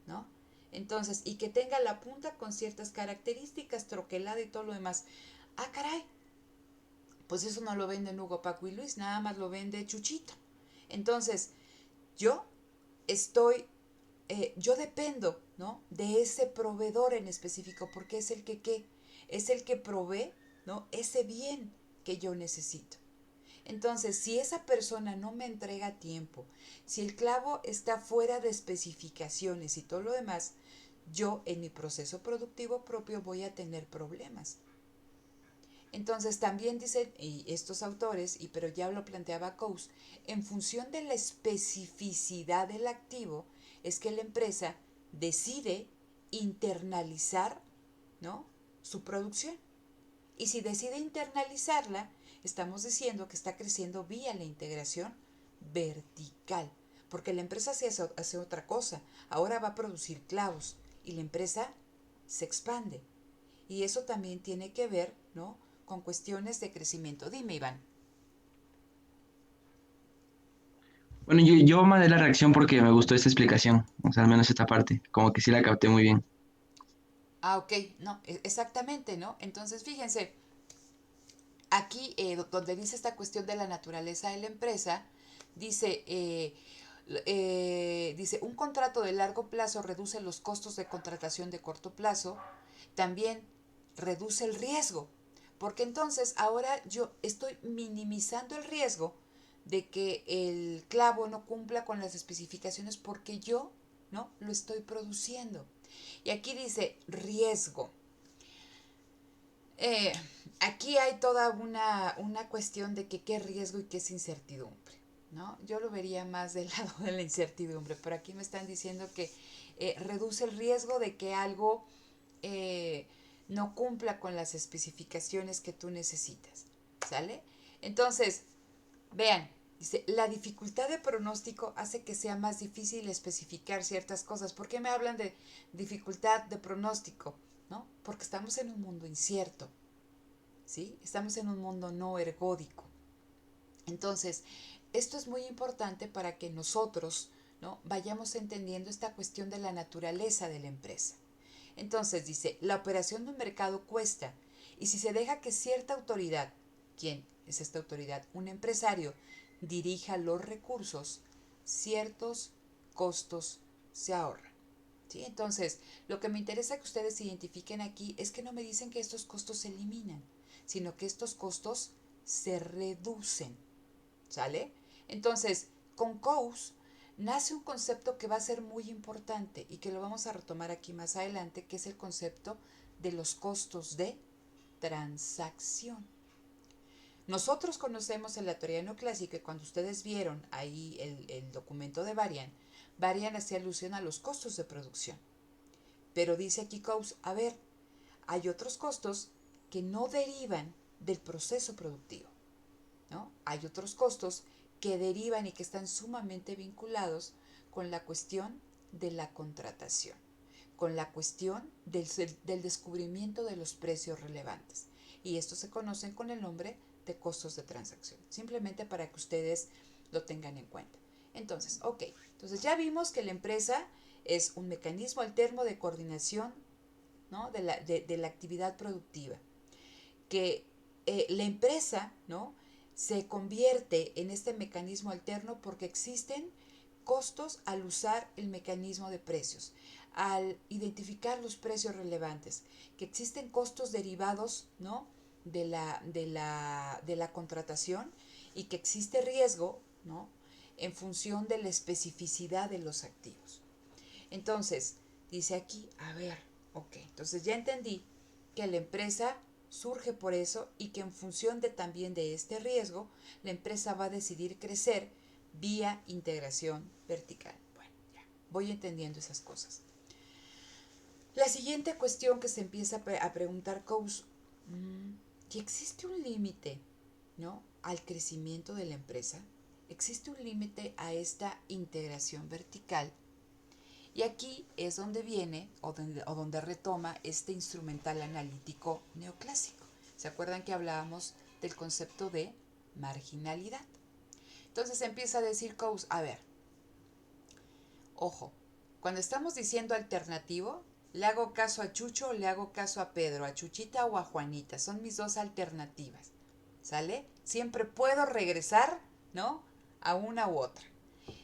Speaker 1: ¿no? Entonces, y que tenga la punta con ciertas características, troquelada y todo lo demás. Ah, caray, pues eso no lo venden Hugo, Paco y Luis, nada más lo vende Chuchito. Entonces, yo estoy, yo dependo, ¿no? De ese proveedor en específico, porque es el que, ¿qué? Es el que provee, ¿no? Ese bien que yo necesito. Entonces, si esa persona no me entrega a tiempo, si el clavo está fuera de especificaciones y todo lo demás, yo en mi proceso productivo propio voy a tener problemas. Entonces también dicen y estos autores, pero ya lo planteaba Coase, en función de la especificidad del activo, es que la empresa decide internalizar, ¿no? Su producción. Y si decide internalizarla, estamos diciendo que está creciendo vía la integración vertical, porque la empresa hace otra cosa, ahora va a producir clavos y la empresa se expande. Y eso también tiene que ver, ¿no? Con cuestiones de crecimiento. Dime, Iván.
Speaker 5: Bueno, yo mandé la reacción porque me gustó esta explicación, o sea, al menos esta parte, como que sí la capté muy bien.
Speaker 1: Ah, ok, no, exactamente, ¿no? Entonces, fíjense, aquí donde dice esta cuestión de la naturaleza de la empresa, dice, dice, un contrato de largo plazo reduce los costos de contratación de corto plazo, también reduce el riesgo, porque entonces ahora yo estoy minimizando el riesgo de que el clavo no cumpla con las especificaciones porque yo no lo estoy produciendo. Y aquí dice riesgo. Eh, Aquí hay toda una cuestión de que qué riesgo y qué es incertidumbre, ¿no? Yo lo vería más del lado de la incertidumbre, pero aquí me están diciendo que reduce el riesgo de que algo eh, no cumpla con las especificaciones que tú necesitas, ¿sale? Entonces, vean, dice, la dificultad de pronóstico hace que sea más difícil especificar ciertas cosas. ¿Por qué me hablan de dificultad de pronóstico? ¿No? Porque estamos en un mundo incierto, ¿sí? Estamos en un mundo no ergódico. Entonces, esto es muy importante para que nosotros, ¿no?, vayamos entendiendo esta cuestión de la naturaleza de la empresa. Entonces dice, la operación de un mercado cuesta, y si se deja que cierta autoridad, ¿quién es esta autoridad? Un empresario, dirija los recursos, ciertos costos se ahorran. ¿Sí? Entonces, lo que me interesa que ustedes identifiquen aquí es que no me dicen que estos costos se eliminan, sino que estos costos se reducen. ¿Sale? Entonces, con COUS nace un concepto que va a ser muy importante y que lo vamos a retomar aquí más adelante, que es el concepto de los costos de transacción. Nosotros conocemos en la teoría neoclásica, y cuando ustedes vieron ahí el documento de Varian, Varian hacía alusión a los costos de producción. Pero dice aquí COUS, a ver, hay otros costos que no derivan del proceso productivo, ¿no? Hay otros costos que derivan y que están sumamente vinculados con la cuestión de la contratación, con la cuestión del descubrimiento de los precios relevantes. Y estos se conocen con el nombre de costos de transacción, simplemente para que ustedes lo tengan en cuenta. Entonces, ok, entonces ya vimos que la empresa es un mecanismo alterno de coordinación, ¿no?, de la actividad productiva, que la empresa, ¿no?, se convierte en este mecanismo alterno porque existen costos al usar el mecanismo de precios, al identificar los precios relevantes, que existen costos derivados, ¿no?, de la contratación, y que existe riesgo, ¿no?, en función de la especificidad de los activos. Entonces, dice aquí, a ver, ok, entonces ya entendí que la empresa surge por eso y que en función de también de este riesgo, la empresa va a decidir crecer vía integración vertical. Bueno, ya, voy entendiendo esas cosas. La siguiente cuestión que se empieza a preguntar COUS, ¿y existe un límite, ¿no?, al crecimiento de la empresa? ¿Existe un límite a esta integración vertical? Y aquí es donde viene o donde retoma este instrumental analítico neoclásico. ¿Se acuerdan que hablábamos del concepto de marginalidad? Entonces empieza a decir COUS, a ver, ojo, cuando estamos diciendo alternativo, ¿le hago caso a Chucho o le hago caso a Pedro, a Chuchita o a Juanita? Son mis dos alternativas, ¿sale? Siempre puedo regresar, ¿no?, a una u otra.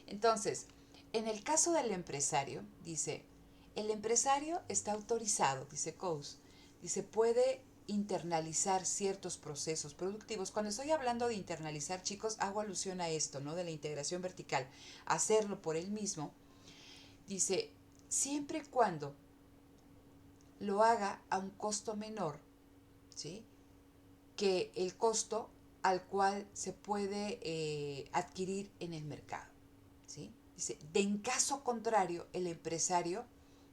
Speaker 1: Entonces, en el caso del empresario, dice, el empresario está autorizado, dice COUS, dice, puede internalizar ciertos procesos productivos. Cuando estoy hablando de internalizar, chicos, hago alusión a esto, ¿no?, de la integración vertical, hacerlo por él mismo. Dice, siempre y cuando lo haga a un costo menor, ¿sí?, que el costo al cual se puede adquirir en el mercado, ¿sí? Dice, en caso contrario, el empresario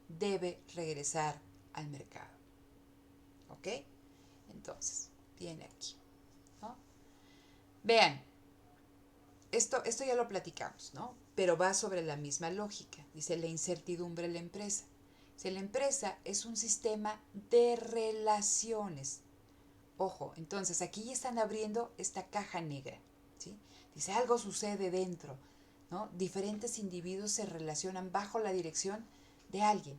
Speaker 1: debe regresar al mercado. ¿Ok? Entonces, viene aquí, ¿no? Vean, esto ya lo platicamos, ¿no? Pero va sobre la misma lógica. Dice, la incertidumbre de la empresa. Dice, la empresa es un sistema de relaciones. Ojo, entonces aquí ya están abriendo esta caja negra, ¿sí? Dice, algo sucede dentro, ¿no? Diferentes individuos se relacionan bajo la dirección de alguien.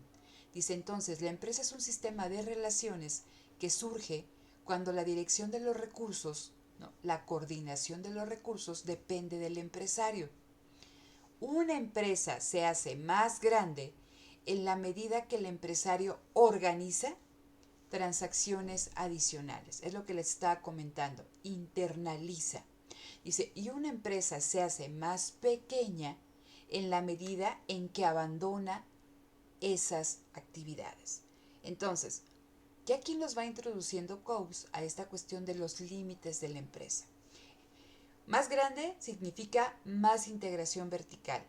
Speaker 1: Dice, entonces, la empresa es un sistema de relaciones que surge cuando la dirección de los recursos, ¿no?, la coordinación de los recursos depende del empresario. Una empresa se hace más grande en la medida que el empresario organiza transacciones adicionales. Es lo que les estaba comentando, internaliza. Dice, y una empresa se hace más pequeña en la medida en que abandona esas actividades. Entonces, que aquí nos va introduciendo Coase a esta cuestión de los límites de la empresa. Más grande significa más integración vertical,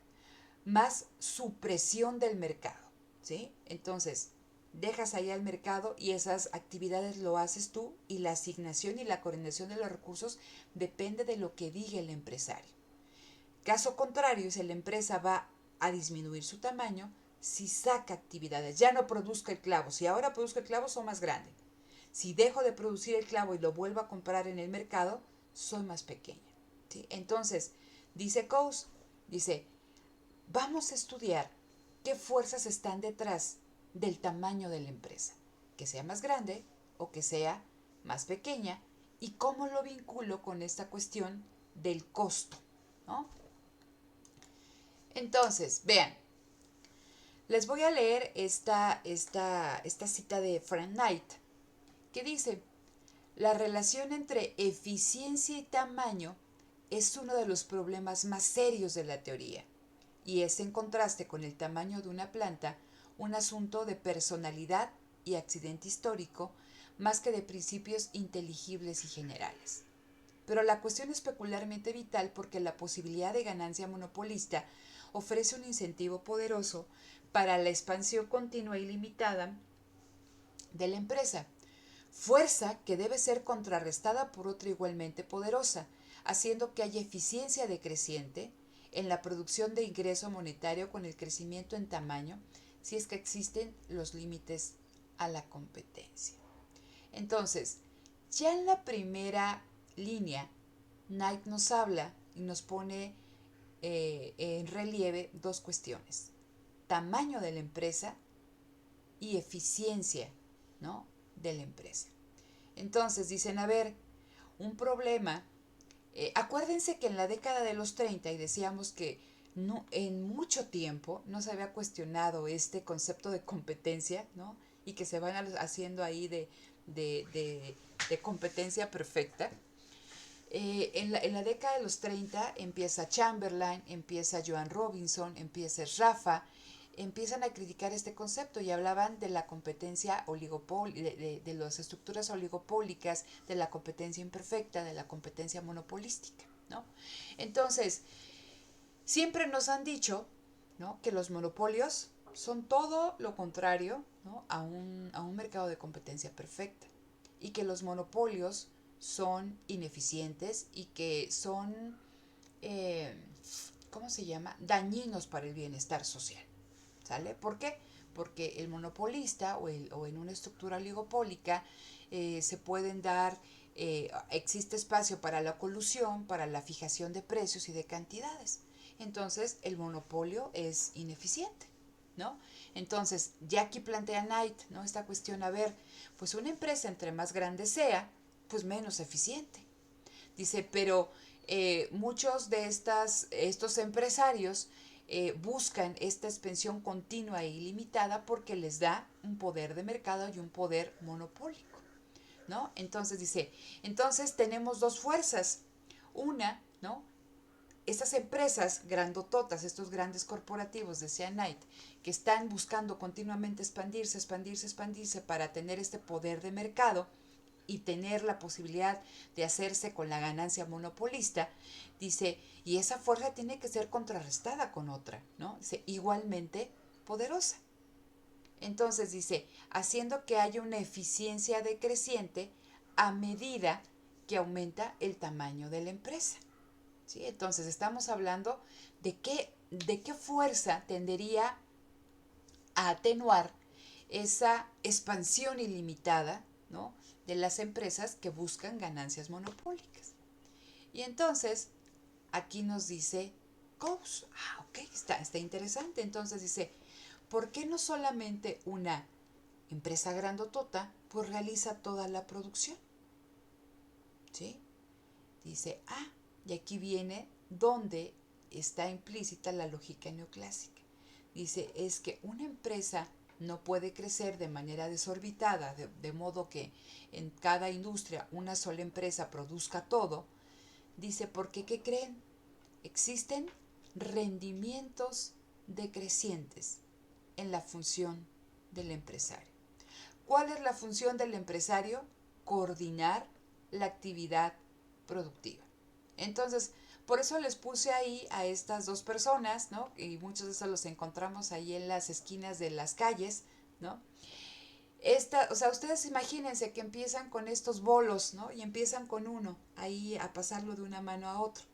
Speaker 1: más supresión del mercado, ¿sí? Entonces, dejas ahí al mercado y esas actividades lo haces tú, y la asignación y la coordinación de los recursos depende de lo que diga el empresario. Caso contrario, si la empresa va a disminuir su tamaño, si saca actividades, ya no produzca el clavo, si ahora produzco el clavo soy más grande. Si dejo de producir el clavo y lo vuelvo a comprar en el mercado, soy más pequeña, ¿sí? Entonces, dice Coase, dice, vamos a estudiar qué fuerzas están detrás del tamaño de la empresa, que sea más grande o que sea más pequeña, y cómo lo vinculo con esta cuestión del costo, ¿no? Entonces, vean, les voy a leer esta cita de Frank Knight, que dice, la relación entre eficiencia y tamaño es uno de los problemas más serios de la teoría, y es en contraste con el tamaño de una planta un asunto de personalidad y accidente histórico más que de principios inteligibles y generales. Pero la cuestión es peculiarmente vital porque la posibilidad de ganancia monopolista ofrece un incentivo poderoso para la expansión continua y limitada de la empresa, fuerza que debe ser contrarrestada por otra igualmente poderosa, haciendo que haya eficiencia decreciente en la producción de ingreso monetario con el crecimiento en tamaño, si es que existen los límites a la competencia. Entonces, ya en la primera línea, Knight nos habla y nos pone en relieve dos cuestiones: tamaño de la empresa y eficiencia, ¿no?, de la empresa. Entonces dicen, a ver, un problema, acuérdense que en la década de los 30, y decíamos que no, en mucho tiempo no se había cuestionado este concepto de competencia, ¿no?, y que se van haciendo ahí de competencia perfecta. En la década de los 30 empieza Chamberlain, empieza Joan Robinson, empieza Rafa, empiezan a criticar este concepto y hablaban de la competencia de las estructuras oligopólicas, de la competencia imperfecta, de la competencia monopolística, ¿no? Entonces, siempre nos han dicho, ¿no?, que los monopolios son todo lo contrario, ¿no?, a un mercado de competencia perfecta, y que los monopolios son ineficientes y que son, ¿cómo se llama?, dañinos para el bienestar social. ¿Sale? ¿Por qué? Porque el monopolista o en una estructura oligopólica se pueden dar, existe espacio para la colusión, para la fijación de precios y de cantidades. Entonces el monopolio es ineficiente, ¿no? Entonces ya aquí plantea Knight, ¿no?, esta cuestión, a ver, pues una empresa entre más grande sea, pues menos eficiente. Dice, pero muchos de estos empresarios buscan esta expansión continua e ilimitada porque les da un poder de mercado y un poder monopólico, ¿no? Entonces dice, entonces tenemos dos fuerzas. Una, ¿no?, estas empresas grandototas, estos grandes corporativos, decía Knight, que están buscando continuamente expandirse para tener este poder de mercado y tener la posibilidad de hacerse con la ganancia monopolista, dice, y esa fuerza tiene que ser contrarrestada con otra, ¿no?, dice, igualmente poderosa. Entonces dice, haciendo que haya una eficiencia decreciente a medida que aumenta el tamaño de la empresa, ¿sí? Entonces estamos hablando de qué fuerza tendería a atenuar esa expansión ilimitada, ¿no?, de las empresas que buscan ganancias monopólicas. Y entonces, aquí nos dice Coase, ok, está interesante. Entonces dice, ¿por qué no solamente una empresa grandotota pues realiza toda la producción? ¿Sí? Dice, y aquí viene donde está implícita la lógica neoclásica. Dice, es que una empresa no puede crecer de manera desorbitada, de modo que en cada industria una sola empresa produzca todo. Dice, porque ¿qué creen? Existen rendimientos decrecientes en la función del empresario. ¿Cuál es la función del empresario? Coordinar la actividad productiva. Entonces, por eso les puse ahí a estas dos personas, ¿no? Y muchos de esos los encontramos ahí en las esquinas de las calles, ¿no? O sea, ustedes imagínense que empiezan con estos bolos, ¿no? Y empiezan con uno, ahí a pasarlo de una mano a otro.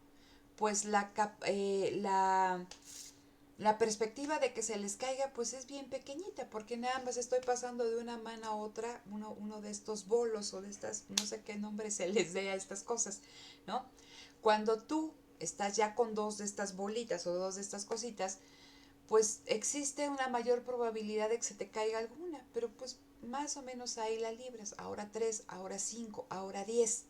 Speaker 1: Pues la perspectiva de que se les caiga pues es bien pequeñita, porque nada más estoy pasando de una mano a otra uno de estos bolos o de estas, no sé qué nombre se les dé a estas cosas, ¿no? Cuando tú estás ya con dos de estas bolitas o dos de estas cositas, pues existe una mayor probabilidad de que se te caiga alguna, pero pues más o menos ahí la libras, ahora 3, ahora 5, ahora 10.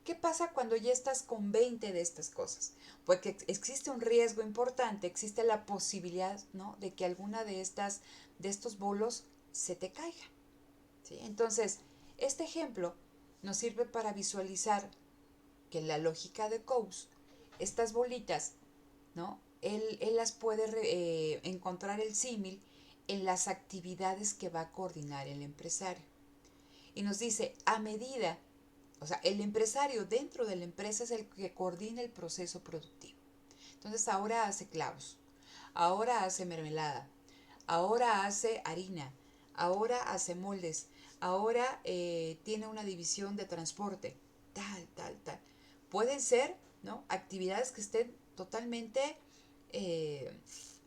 Speaker 1: ¿Qué pasa cuando ya estás con 20 de estas cosas? Porque existe un riesgo importante, existe la posibilidad, ¿no?, de que alguna de estos bolos se te caiga, ¿sí? Entonces, este ejemplo nos sirve para visualizar que en la lógica de Coase, estas bolitas, ¿no?, él las puede encontrar el símil en las actividades que va a coordinar el empresario. Y nos dice, a medida, o sea, el empresario dentro de la empresa es el que coordina el proceso productivo. Entonces ahora hace clavos, ahora hace mermelada, ahora hace harina, ahora hace moldes, ahora tiene una división de transporte, tal. Pueden ser, ¿no?, actividades que estén totalmente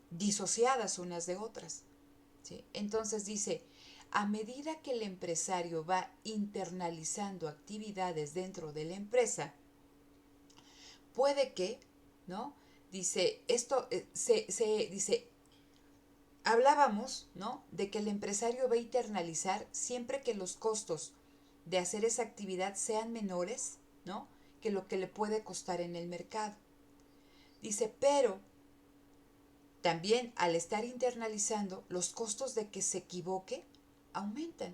Speaker 1: disociadas unas de otras, ¿sí? Entonces dice, a medida que el empresario va internalizando actividades dentro de la empresa, puede que, ¿no? Dice, esto dice, hablábamos, ¿no?, de que el empresario va a internalizar siempre que los costos de hacer esa actividad sean menores, ¿no?, que lo que le puede costar en el mercado. Dice, pero también al estar internalizando, los costos de que se equivoque aumentan.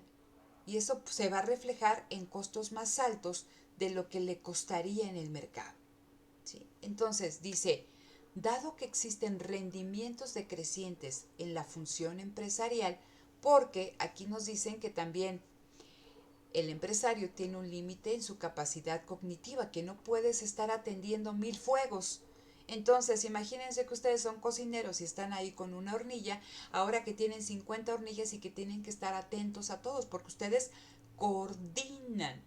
Speaker 1: Y eso se va a reflejar en costos más altos de lo que le costaría en el mercado, ¿sí? Entonces dice, dado que existen rendimientos decrecientes en la función empresarial, porque aquí nos dicen que también el empresario tiene un límite en su capacidad cognitiva, que no puedes estar atendiendo 1000 fuegos. Entonces, imagínense que ustedes son cocineros y están ahí con una hornilla, ahora que tienen 50 hornillas y que tienen que estar atentos a todos, porque ustedes coordinan.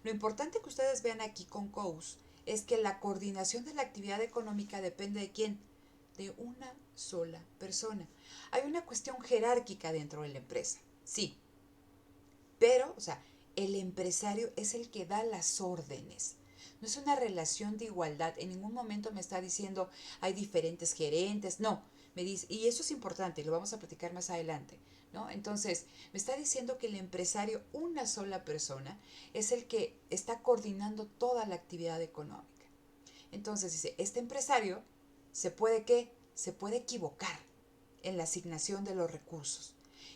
Speaker 1: Lo importante que ustedes vean aquí con Coase es que la coordinación de la actividad económica depende de quién, de una sola persona. Hay una cuestión jerárquica dentro de la empresa, sí, pero, o sea, el empresario es el que da las órdenes. No es una relación de igualdad. En ningún momento me está diciendo hay diferentes gerentes. No, me dice, y eso es importante, lo vamos a platicar más adelante, ¿no? Entonces, me está diciendo que el empresario, una sola persona, es el que está coordinando toda la actividad económica. Entonces dice, este empresario se puede equivocar en la asignación de los recursos.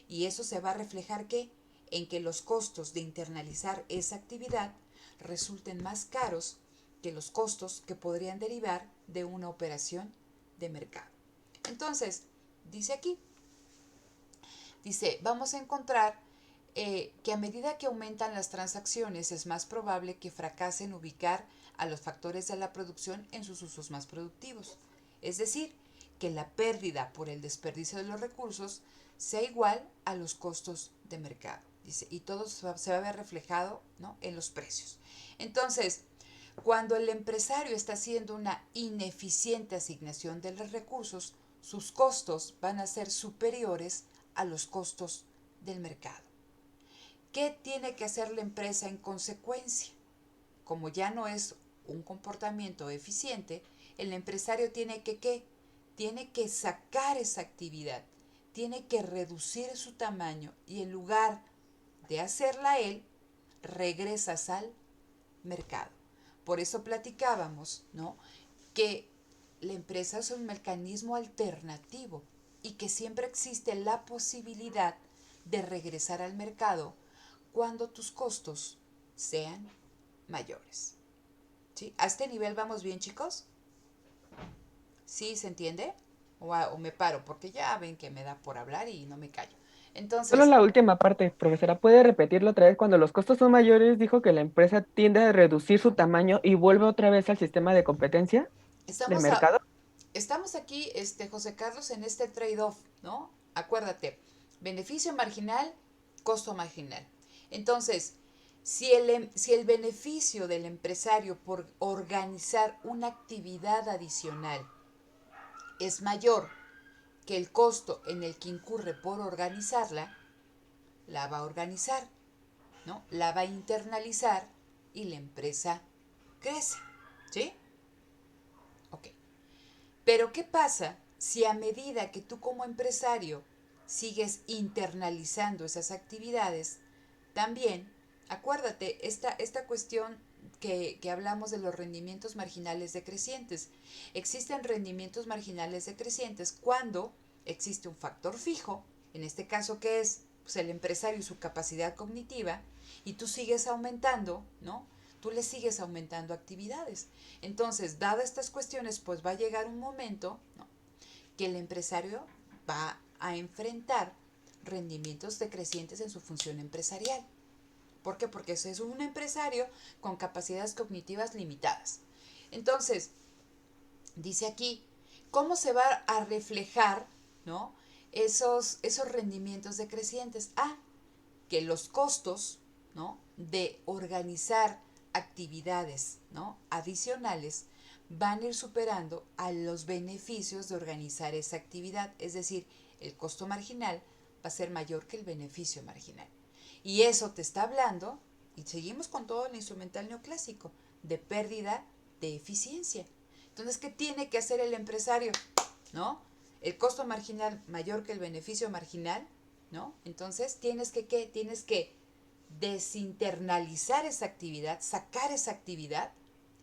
Speaker 1: Y eso se va a reflejar ¿qué? En que los costos de internalizar esa actividad resulten más caros que los costos que podrían derivar de una operación de mercado. Entonces, dice aquí, dice, vamos a encontrar que a medida que aumentan las transacciones es más probable que fracasen ubicar a los factores de la producción en sus usos más productivos. Es decir, que la pérdida por el desperdicio de los recursos sea igual a los costos de mercado. Dice, y todo se va a ver reflejado, ¿no?, en los precios. Entonces, cuando el empresario está haciendo una ineficiente asignación de los recursos, sus costos van a ser superiores a los costos del mercado. ¿Qué tiene que hacer la empresa en consecuencia? Como ya no es un comportamiento eficiente, el empresario tiene que ¿qué? Tiene que sacar esa actividad, tiene que reducir su tamaño y en lugar de hacerla él, regresas al mercado. Por eso platicábamos, ¿no?, que la empresa es un mecanismo alternativo y que siempre existe la posibilidad de regresar al mercado cuando tus costos sean mayores, ¿sí? ¿A este nivel vamos bien, chicos? ¿Sí se entiende? o me paro, porque ya ven que me da por hablar y no me callo.
Speaker 6: Solo
Speaker 1: Entonces,
Speaker 6: la última parte, profesora. ¿Puede repetirlo otra vez? Cuando los costos son mayores, dijo que la empresa tiende a reducir su tamaño y vuelve otra vez al sistema de competencia del
Speaker 1: estamos, a,
Speaker 6: mercado.
Speaker 1: estamos aquí, José Carlos, en este trade-off, ¿no? Acuérdate, beneficio marginal, costo marginal. Entonces, si el beneficio del empresario por organizar una actividad adicional es mayor que el costo en el que incurre por organizarla, la va a organizar, ¿no? La va a internalizar y la empresa crece, ¿sí? Ok. Pero ¿qué pasa si a medida que tú como empresario sigues internalizando esas actividades, también, acuérdate, esta cuestión que hablamos de los rendimientos marginales decrecientes. Existen rendimientos marginales decrecientes cuando existe un factor fijo, en este caso que es pues, el empresario y su capacidad cognitiva, y tú sigues aumentando, ¿no? Tú le sigues aumentando actividades. Entonces, dadas estas cuestiones, pues va a llegar un momento, ¿no?, que el empresario va a enfrentar rendimientos decrecientes en su función empresarial. ¿Por qué? Porque ese es un empresario con capacidades cognitivas limitadas. Entonces, dice aquí, ¿cómo se va a reflejar, ¿no?, esos rendimientos decrecientes? Que los costos, ¿no?, de organizar actividades, ¿no?, adicionales van a ir superando a los beneficios de organizar esa actividad. Es decir, el costo marginal va a ser mayor que el beneficio marginal. Y eso te está hablando, y seguimos con todo el instrumental neoclásico, de pérdida de eficiencia. Entonces, ¿qué tiene que hacer el empresario? ¿No? El costo marginal mayor que el beneficio marginal, ¿no? Entonces, tienes que, ¿qué? Tienes que desinternalizar esa actividad, sacar esa actividad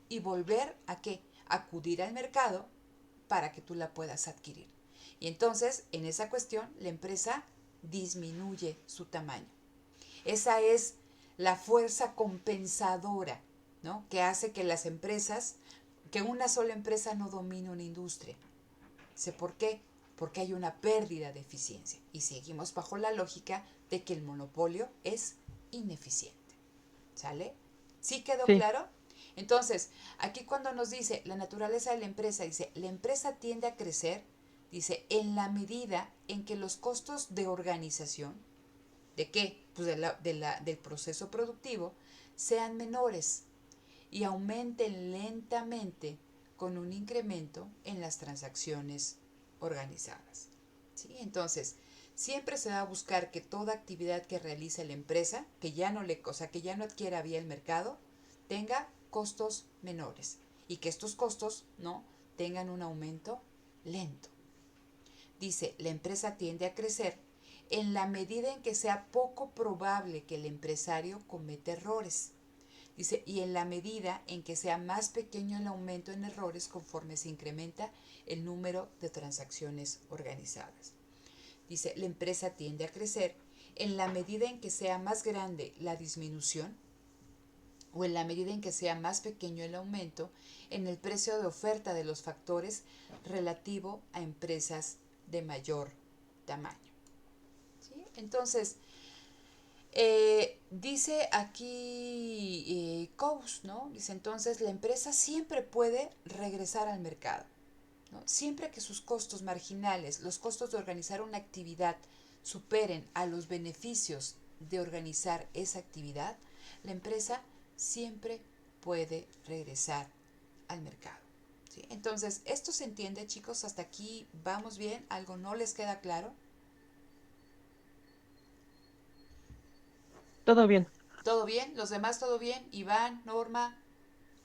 Speaker 1: y volver a ¿qué? Acudir al mercado para que tú la puedas adquirir. Y entonces, en esa cuestión, la empresa disminuye su tamaño. Esa es la fuerza compensadora, ¿no?, que hace que las empresas, que una sola empresa no domine una industria. ¿Sé por qué? Porque hay una pérdida de eficiencia. Y seguimos bajo la lógica de que el monopolio es ineficiente. ¿Sale? ¿Sí quedó
Speaker 6: Sí,
Speaker 1: claro? Entonces, aquí cuando nos dice la naturaleza de la empresa, dice, la empresa tiende a crecer, dice, en la medida en que los costos de organización, ¿de qué? Pues del proceso productivo, sean menores y aumenten lentamente con un incremento en las transacciones organizadas. ¿Sí? Entonces, siempre se va a buscar que toda actividad que realice la empresa, que ya no que ya no adquiera vía el mercado, tenga costos menores y que estos costos no tengan un aumento lento. Dice, la empresa tiende a crecer en la medida en que sea poco probable que el empresario cometa errores. Dice, y en la medida en que sea más pequeño el aumento en errores conforme se incrementa el número de transacciones organizadas. Dice, la empresa tiende a crecer en la medida en que sea más grande la disminución o en la medida en que sea más pequeño el aumento en el precio de oferta de los factores relativo a empresas de mayor tamaño. ¿Sí? Entonces, dice aquí Coase, ¿no? Dice, entonces la empresa siempre puede regresar al mercado, ¿no? Siempre que sus costos marginales, los costos de organizar una actividad, superen a los beneficios de organizar esa actividad, la empresa siempre puede regresar al mercado. ¿Sí? Entonces, esto se entiende, chicos, hasta aquí vamos bien, algo no les queda claro.
Speaker 6: todo bien.
Speaker 1: ¿Todo bien? ¿Los demás todo bien? Iván, Norma,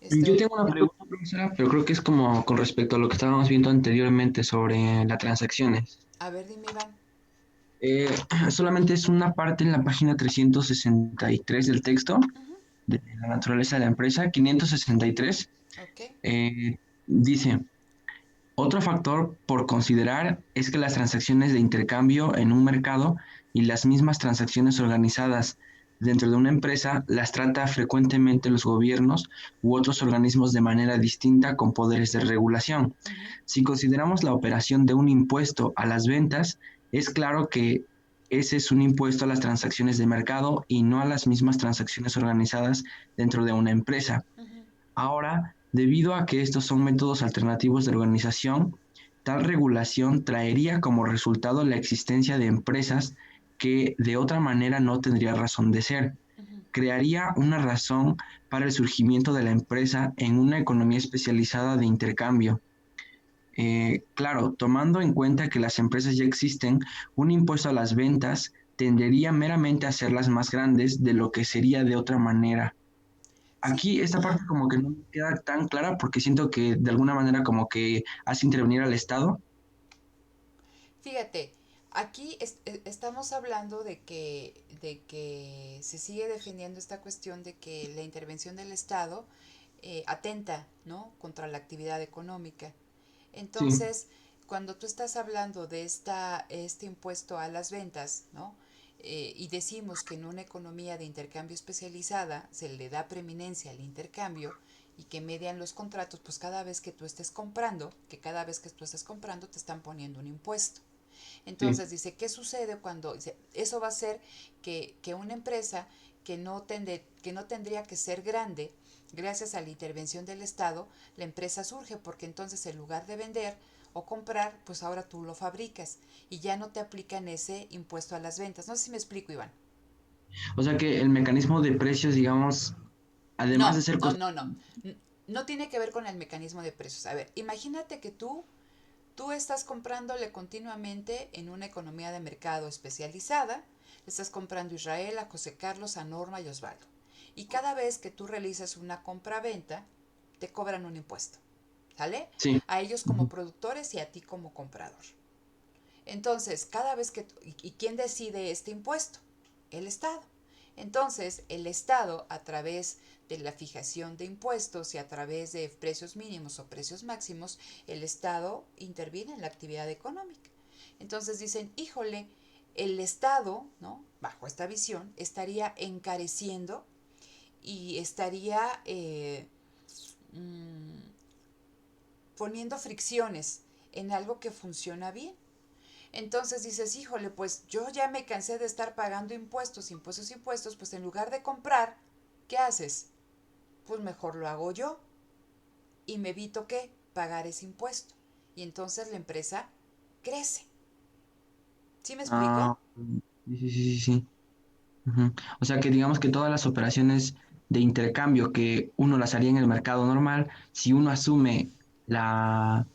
Speaker 5: Yo tengo una pregunta, profesora, pero creo que es como con respecto a lo que estábamos viendo anteriormente sobre las transacciones.
Speaker 1: a ver, dime, Iván.
Speaker 5: Eh, Solamente es una parte en la página 363 del texto
Speaker 1: Uh-huh.
Speaker 5: de la naturaleza de la empresa, 563,
Speaker 1: Ok.
Speaker 5: dice, otro factor por considerar es que las transacciones de intercambio en un mercado y las mismas transacciones organizadas dentro de una empresa las trata frecuentemente los gobiernos u otros organismos de manera distinta con poderes de regulación.
Speaker 1: Ujú.
Speaker 5: Si consideramos la operación de un impuesto a las ventas, es claro que ese es un impuesto a las transacciones de mercado y no a las mismas transacciones organizadas dentro de una empresa.
Speaker 1: Ujú.
Speaker 5: Ahora, debido a que estos son métodos alternativos de organización, tal regulación traería como resultado la existencia de empresas que de otra manera no tendría razón de ser.
Speaker 1: Ujú.
Speaker 5: Crearía una razón para el surgimiento de la empresa en una economía especializada de intercambio. Claro, tomando en cuenta que las empresas ya existen, un impuesto a las ventas tendería meramente a hacerlas más grandes de lo que sería de otra manera.
Speaker 1: Sí,
Speaker 5: Aquí esta parte como que no me queda tan clara porque siento que de alguna manera como que hace intervenir al Estado.
Speaker 1: fíjate, aquí estamos hablando de que se sigue defendiendo esta cuestión de que la intervención del Estado atenta, ¿no?, contra la actividad económica.
Speaker 5: Sí,
Speaker 1: Entonces, cuando tú estás hablando de este impuesto a las ventas, ¿no? Y decimos que en una economía de intercambio especializada se le da preeminencia al intercambio y que median los contratos, pues cada vez que tú estés comprando, te están poniendo un impuesto.
Speaker 5: sí.
Speaker 1: Entonces dice, ¿qué sucede cuando dice, eso va a hacer que una empresa que no tendría que ser grande, gracias a la intervención del Estado, la empresa surge porque entonces en lugar de vender o comprar, pues ahora tú lo fabricas y ya no te aplican ese impuesto a las ventas. No sé si me explico, Iván.
Speaker 5: O sea que el mecanismo de precios, digamos, además de
Speaker 1: No,
Speaker 5: ser
Speaker 1: no,
Speaker 5: costoso.
Speaker 1: no, no. No tiene que ver con el mecanismo de precios. A ver, imagínate que tú estás comprándole continuamente en una economía de mercado especializada, le estás comprando a Israel, a José Carlos, a Norma y Osvaldo. Y cada vez que tú realizas una compra-venta, te cobran un impuesto, ¿sale?
Speaker 5: Sí.
Speaker 1: A ellos como
Speaker 5: Ujú.
Speaker 1: productores y a ti como comprador. Entonces, cada vez que... ¿Y quién decide este impuesto? El Estado. Entonces, el Estado, a través de la fijación de impuestos y a través de precios mínimos o precios máximos, el Estado interviene en la actividad económica. Entonces dicen, híjole, el Estado, ¿no?, bajo esta visión, estaría encareciendo y estaría mmm, poniendo fricciones en algo que funciona bien. Entonces dices, híjole, pues yo ya me cansé de estar pagando impuestos, impuestos, impuestos, pues en lugar de comprar, ¿qué haces? Pues mejor lo hago yo y me evito que pagar ese impuesto. Y entonces la empresa crece. ¿Sí me explico?
Speaker 5: Ah, sí, sí, sí, sí, sí. Ujú. O sea que digamos que todas las operaciones de intercambio que uno las haría en el mercado normal, si uno asume la,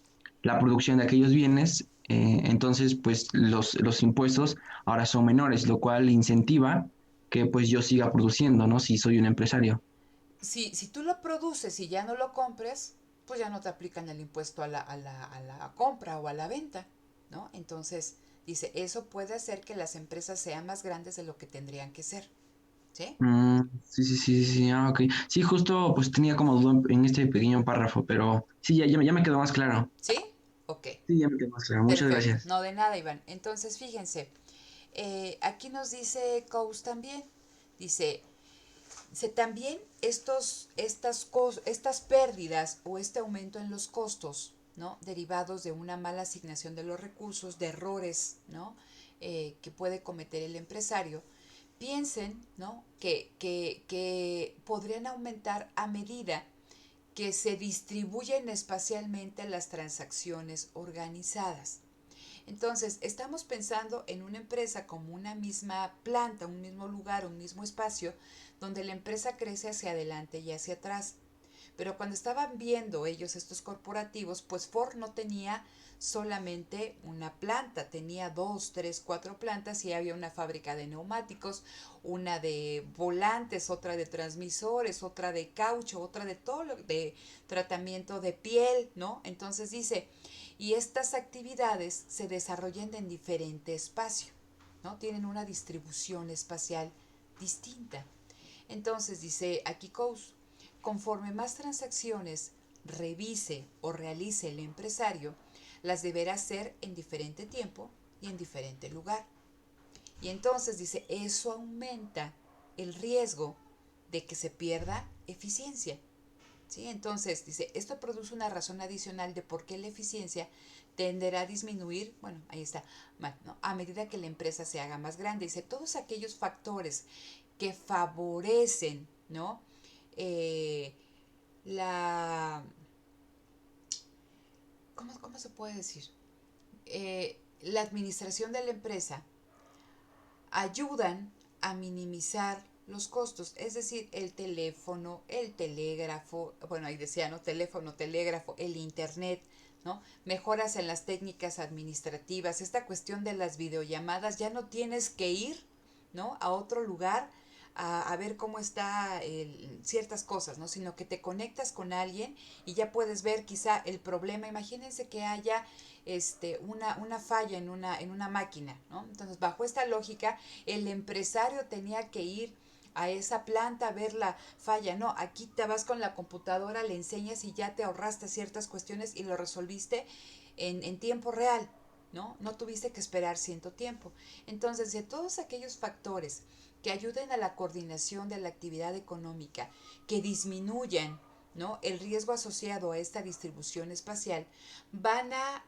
Speaker 5: la producción de aquellos bienes, entonces pues los impuestos ahora son menores, lo cual incentiva que pues yo siga produciendo, ¿no? Si soy un empresario.
Speaker 1: Si tú lo produces y ya no lo compres, pues ya no te aplican el impuesto a la compra o a la venta, ¿no? Entonces, dice, eso puede hacer que las empresas sean más grandes de lo que tendrían que ser, ¿sí?
Speaker 5: Sí, sí, sí, sí, ah, ok. Sí, justo pues tenía como duda en este pequeño párrafo, pero sí, ya me quedó más claro.
Speaker 1: ¿Sí? Ok,
Speaker 5: Sí, ya me quedó más claro. Muchas
Speaker 1: perfecto.
Speaker 5: gracias.
Speaker 1: No de nada, Iván. Entonces, fíjense, aquí nos dice Coase también, dice, también estas pérdidas o este aumento en los costos, ¿no?, derivados de una mala asignación de los recursos, de errores, ¿no?, que puede cometer el empresario, piensen, ¿no?, que podrían aumentar a medida que se distribuyen espacialmente las transacciones organizadas. Entonces, estamos pensando en una empresa como una misma planta, un mismo lugar, un mismo espacio, donde la empresa crece hacia adelante y hacia atrás. Pero cuando estaban viendo ellos estos corporativos, pues Ford no tenía solamente una planta, tenía dos, tres, cuatro plantas y había una fábrica de neumáticos, una de volantes, otra de transmisores, otra de caucho, otra de todo lo de tratamiento de piel, ¿no? Entonces dice, y estas actividades se desarrollan en diferente espacio, ¿no? Tienen una distribución espacial distinta. Entonces dice aquí Coase, conforme más transacciones revise o realice el empresario, las deberá hacer en diferente tiempo y en diferente lugar. Y entonces dice, eso aumenta el riesgo de que se pierda eficiencia. ¿Sí? Entonces, dice, esto produce una razón adicional de por qué la eficiencia tenderá a disminuir, bueno, ahí está, ¿no? A medida que la empresa se haga más grande. Dice, todos aquellos factores que favorecen, ¿no? Eh, la... ¿Cómo se puede decir? La administración de la empresa ayudan a minimizar los costos, es decir, el teléfono, el telégrafo, bueno, ahí decía, ¿no? Teléfono, telégrafo, el internet, ¿no? Mejoras en las técnicas administrativas, esta cuestión de las videollamadas, ya no tienes que ir, ¿no? A otro lugar a ver cómo está ciertas cosas, ¿no? Sino que te conectas con alguien y ya puedes ver quizá el problema. Imagínense que haya una falla en una máquina, ¿no? Entonces, bajo esta lógica, el empresario tenía que ir a esa planta a ver la falla. No, aquí te vas con la computadora, le enseñas y ya te ahorraste ciertas cuestiones y lo resolviste en tiempo real, ¿no? No tuviste que esperar cierto tiempo. Entonces, de todos aquellos factores que ayuden a la coordinación de la actividad económica, que disminuyan, ¿no? El riesgo asociado a esta distribución espacial, van a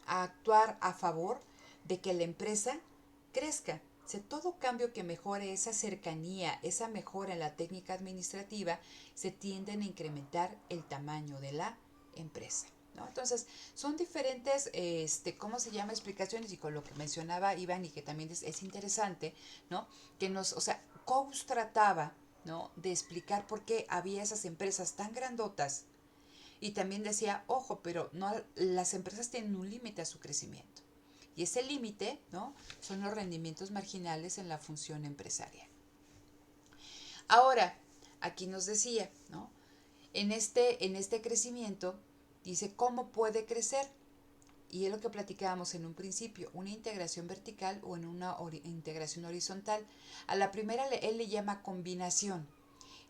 Speaker 1: actuar a favor de que la empresa crezca. O sea, todo cambio que mejore esa cercanía, esa mejora en la técnica administrativa, se tienden a incrementar el tamaño de la empresa, ¿no? Entonces, son diferentes, ¿cómo se llama? Explicaciones, y con lo que mencionaba Iván y que también es interesante, ¿no? Que o sea, Coase trataba, ¿no? De explicar por qué había esas empresas tan grandotas y también decía, ojo, pero no, las empresas tienen un límite a su crecimiento. Y ese límite, ¿no? Son los rendimientos marginales en la función empresarial. Ahora, aquí nos decía, ¿no? En este crecimiento, dice, ¿cómo puede crecer? Y es lo que platicábamos en un principio, una integración vertical o en una integración horizontal. A la primera él le llama combinación.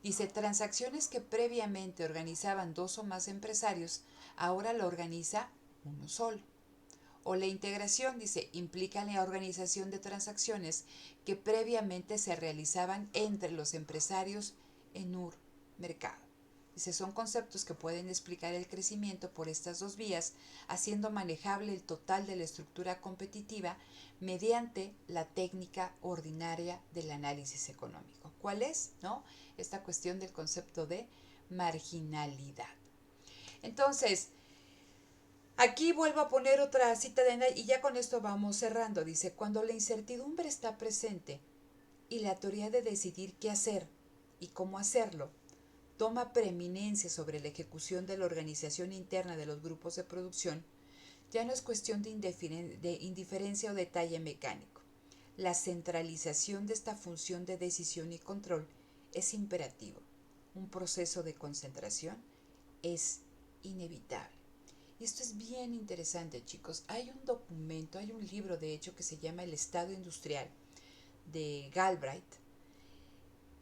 Speaker 1: Dice, transacciones que previamente organizaban dos o más empresarios, ahora lo organiza uno solo. O la integración, dice, implica la organización de transacciones que previamente se realizaban entre los empresarios en un mercado. Dice, son conceptos que pueden explicar el crecimiento por estas dos vías, haciendo manejable el total de la estructura competitiva mediante la técnica ordinaria del análisis económico. ¿Cuál es? ¿No? Esta cuestión del concepto de marginalidad. Entonces, aquí vuelvo a poner otra cita de Nay y ya con esto vamos cerrando. Dice, cuando la incertidumbre está presente y la teoría de decidir qué hacer y cómo hacerlo toma preeminencia sobre la ejecución de la organización interna de los grupos de producción, ya no es cuestión de indiferencia o detalle mecánico. La centralización de esta función de decisión y control es imperativo. Un proceso de concentración es inevitable. Y esto es bien interesante, chicos. Hay un documento, hay un libro de hecho que se llama El Estado Industrial de Galbraith,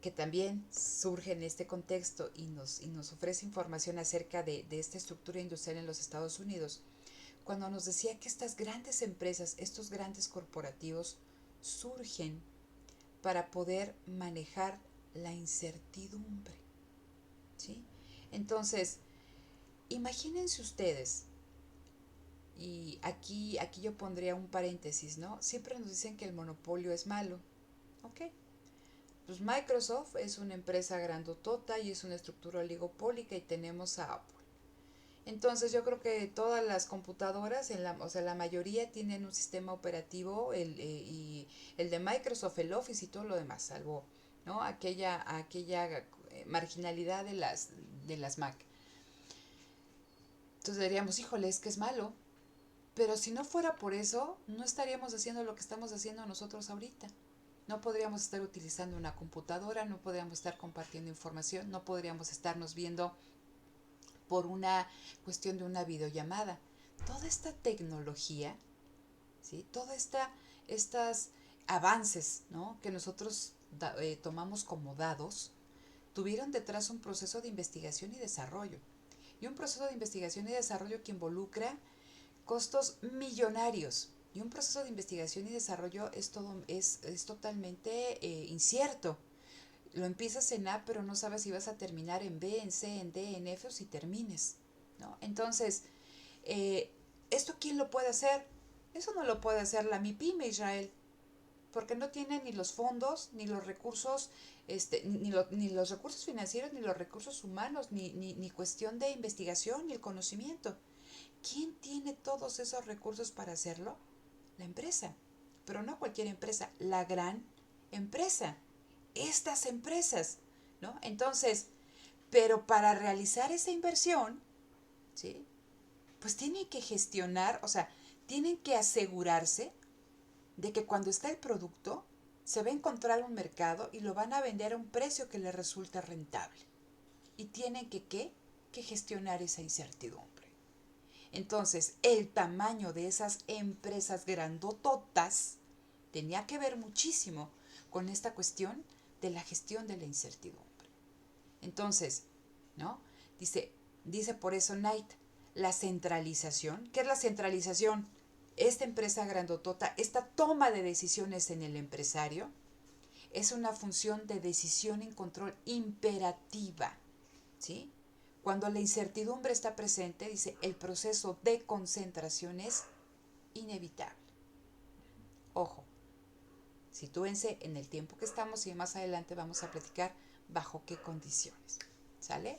Speaker 1: que también surge en este contexto y nos ofrece información acerca de esta estructura industrial en los Estados Unidos, cuando nos decía que estas grandes empresas, estos grandes corporativos, surgen para poder manejar la incertidumbre, ¿sí? Entonces, imagínense ustedes, y aquí yo pondría un paréntesis, ¿no? Siempre nos dicen que el monopolio es malo, ¿ok? Pues Microsoft es una empresa grandotota y es una estructura oligopólica y tenemos a Apple. Entonces yo creo que todas las computadoras, o sea, la mayoría tienen un sistema operativo y el de Microsoft, el Office y todo lo demás, salvo, ¿no? aquella marginalidad de las Mac. Entonces diríamos, híjole, es que es malo. Pero si no fuera por eso, no estaríamos haciendo lo que estamos haciendo nosotros ahorita. No podríamos estar utilizando una computadora, no podríamos estar compartiendo información, no podríamos estarnos viendo por una cuestión de una videollamada. Toda esta tecnología, ¿sí? Todos estos avances, ¿no? Que nosotros tomamos como dados, tuvieron detrás un proceso de investigación y desarrollo. Y un proceso de investigación y desarrollo que involucra costos millonarios, Y un proceso de investigación y desarrollo es totalmente incierto. Lo empiezas en A, pero no sabes si vas a terminar en B, en C, en D, en F o si termines, ¿no? Entonces, ¿esto quién lo puede hacer? Eso no lo puede hacer la MIPYME, Israel, porque no tiene ni los fondos, ni los recursos, ni los recursos financieros, ni los recursos humanos, ni cuestión de investigación, ni el conocimiento. ¿Quién tiene todos esos recursos para hacerlo? La empresa, pero no cualquier empresa, la gran empresa, estas empresas, ¿no? Entonces, pero para realizar esa inversión, ¿sí? Pues tienen que gestionar, o sea, tienen que asegurarse de que cuando está el producto, se va a encontrar un mercado y lo van a vender a un precio que les resulte rentable. Y tienen que, ¿qué? Que gestionar esa incertidumbre. Entonces, el tamaño de esas empresas grandototas tenía que ver muchísimo con esta cuestión de la gestión de la incertidumbre. Entonces, ¿no? Dice por eso Knight, la centralización. ¿Qué es la centralización? Esta empresa grandotota, esta toma de decisiones en el empresario, es una función de decisión y control imperativa, ¿sí? Cuando la incertidumbre está presente, dice, el proceso de concentración es inevitable. Ojo, sitúense en el tiempo que estamos y más adelante vamos a platicar bajo qué condiciones. ¿Sale?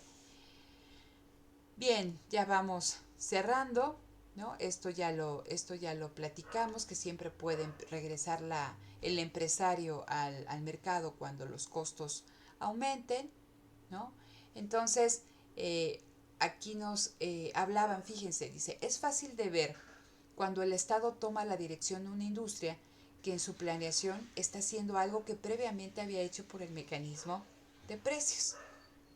Speaker 1: Bien, ya vamos cerrando, ¿no? Esto ya lo platicamos, que siempre puede regresar el empresario al mercado cuando los costos aumenten, ¿no? Entonces, aquí nos hablaban, fíjense, dice, es fácil de ver cuando el Estado toma la dirección de una industria que en su planeación está haciendo algo que previamente había hecho por el mecanismo de precios,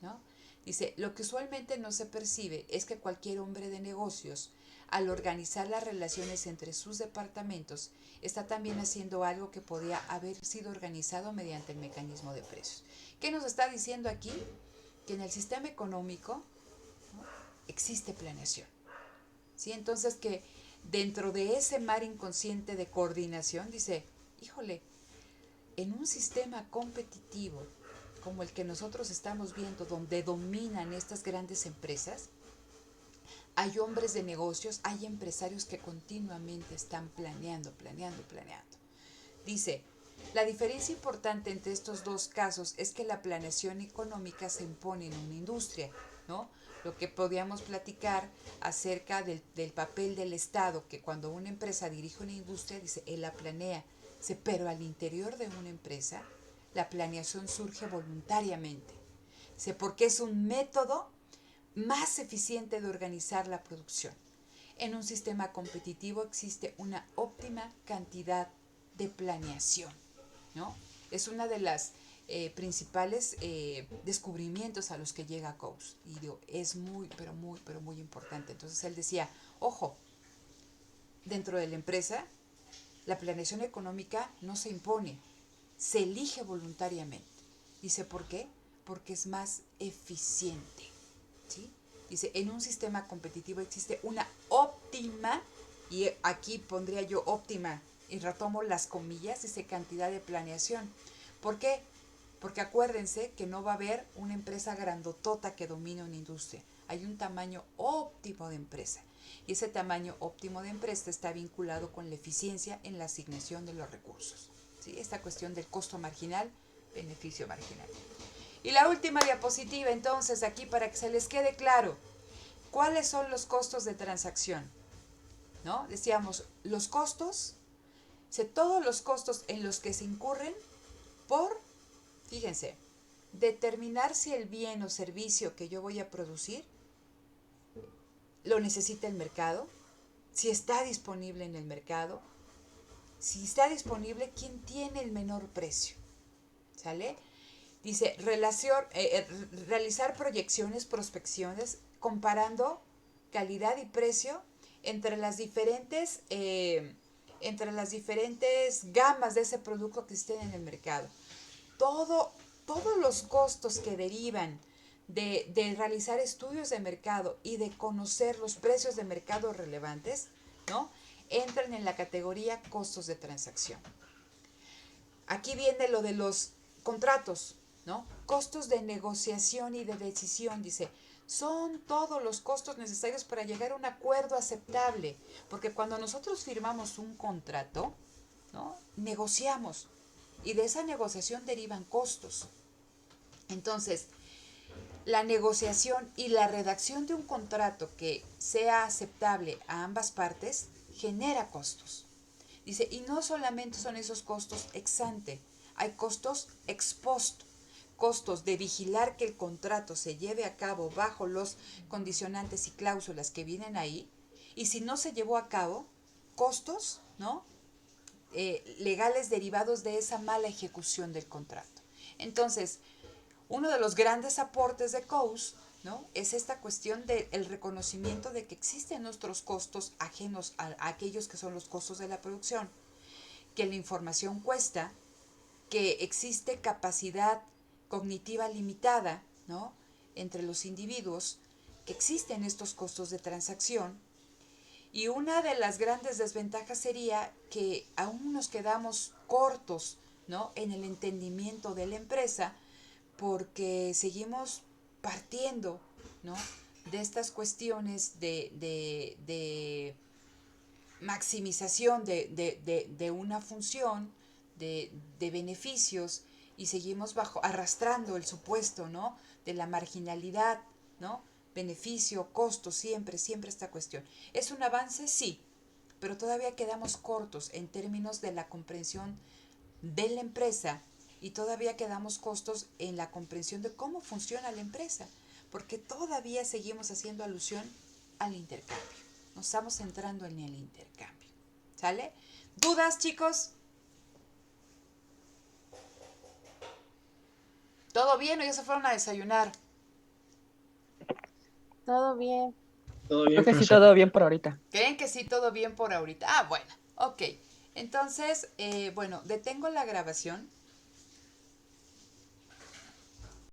Speaker 1: ¿no? Dice, lo que usualmente no se percibe es que cualquier hombre de negocios, al organizar las relaciones entre sus departamentos, está también haciendo algo que podía haber sido organizado mediante el mecanismo de precios. ¿Qué nos está diciendo aquí? Que en el sistema económico, ¿no?, existe planeación, ¿sí? Entonces que dentro de ese mar inconsciente de coordinación, dice, híjole, en un sistema competitivo como el que nosotros estamos viendo, donde dominan estas grandes empresas, hay hombres de negocios, hay empresarios que continuamente están planeando. Dice, la diferencia importante entre estos dos casos es que la planeación económica se impone en una industria, ¿no? Lo que podíamos platicar acerca del papel del Estado, que cuando una empresa dirige una industria, dice, él la planea, dice, pero al interior de una empresa, la planeación surge voluntariamente, dice, porque es un método más eficiente de organizar la producción. En un sistema competitivo existe una óptima cantidad de planeación, ¿no? Es una de las principales descubrimientos a los que llega Coase. Y digo, es muy importante. Entonces él decía, ojo, dentro de la empresa, la planeación económica no se impone, se elige voluntariamente. Dice, ¿por qué? Porque es más eficiente, ¿sí? Dice, en un sistema competitivo existe una óptima, y aquí pondría yo óptima, y retomo las comillas, dice cantidad de planeación. ¿Por qué? Porque acuérdense que no va a haber una empresa grandotota que domine una industria. Hay un tamaño óptimo de empresa. Y ese tamaño óptimo de empresa está vinculado con la eficiencia en la asignación de los recursos, ¿sí? Esta cuestión del costo marginal, beneficio marginal. Y la última diapositiva, entonces, aquí para que se les quede claro, ¿cuáles son los costos de transacción? ¿No? Decíamos, los costos, todos los costos en los que se incurren por, fíjense, determinar si el bien o servicio que yo voy a producir lo necesita el mercado, si está disponible en el mercado, si está disponible, quién tiene el menor precio, ¿sale? Dice, realizar proyecciones, prospecciones, comparando calidad y precio entre las diferentes gamas de ese producto que estén en el mercado. Todos los costos que derivan de realizar estudios de mercado y de conocer los precios de mercado relevantes, ¿no? entran en la categoría costos de transacción. Aquí viene lo de los contratos, ¿no? Costos de negociación y de decisión, dice, son todos los costos necesarios para llegar a un acuerdo aceptable, porque cuando nosotros firmamos un contrato, ¿no? Negociamos y de esa negociación derivan costos. Entonces, la negociación y la redacción de un contrato que sea aceptable a ambas partes genera costos. Dice, y no solamente son esos costos ex ante, hay costos ex post, costos de vigilar que el contrato se lleve a cabo bajo los condicionantes y cláusulas que vienen ahí, y si no se llevó a cabo, costos, ¿no? Legales derivados de esa mala ejecución del contrato. Entonces, uno de los grandes aportes de COUS, ¿no? Es esta cuestión del reconocimiento de que existen otros costos ajenos a aquellos que son los costos de la producción, que la información cuesta, que existe capacidad cognitiva limitada, ¿no? Entre los individuos, que existen estos costos de transacción. Y una de las grandes desventajas sería que aún nos quedamos cortos, ¿no? En el entendimiento de la empresa, porque seguimos partiendo, ¿no? De estas cuestiones de maximización de una función, de beneficios, y seguimos arrastrando el supuesto, ¿no? De la marginalidad, ¿no? Beneficio, costo, siempre esta cuestión. ¿Es un avance? Sí, pero todavía quedamos cortos en términos de la comprensión de la empresa, y todavía quedamos cortos en la comprensión de cómo funciona la empresa, porque todavía seguimos haciendo alusión al intercambio. Nos estamos centrando en el intercambio. ¿Sale? ¿Dudas, chicos? ¿Todo bien o ya se fueron a desayunar?
Speaker 7: Todo bien.
Speaker 8: Todo
Speaker 6: Creo
Speaker 8: bien,
Speaker 6: que sí,
Speaker 8: profesor.
Speaker 6: todo bien por ahorita.
Speaker 1: ¿Creen que sí, todo bien por ahorita? Ah, bueno, ok. Entonces, bueno, detengo la grabación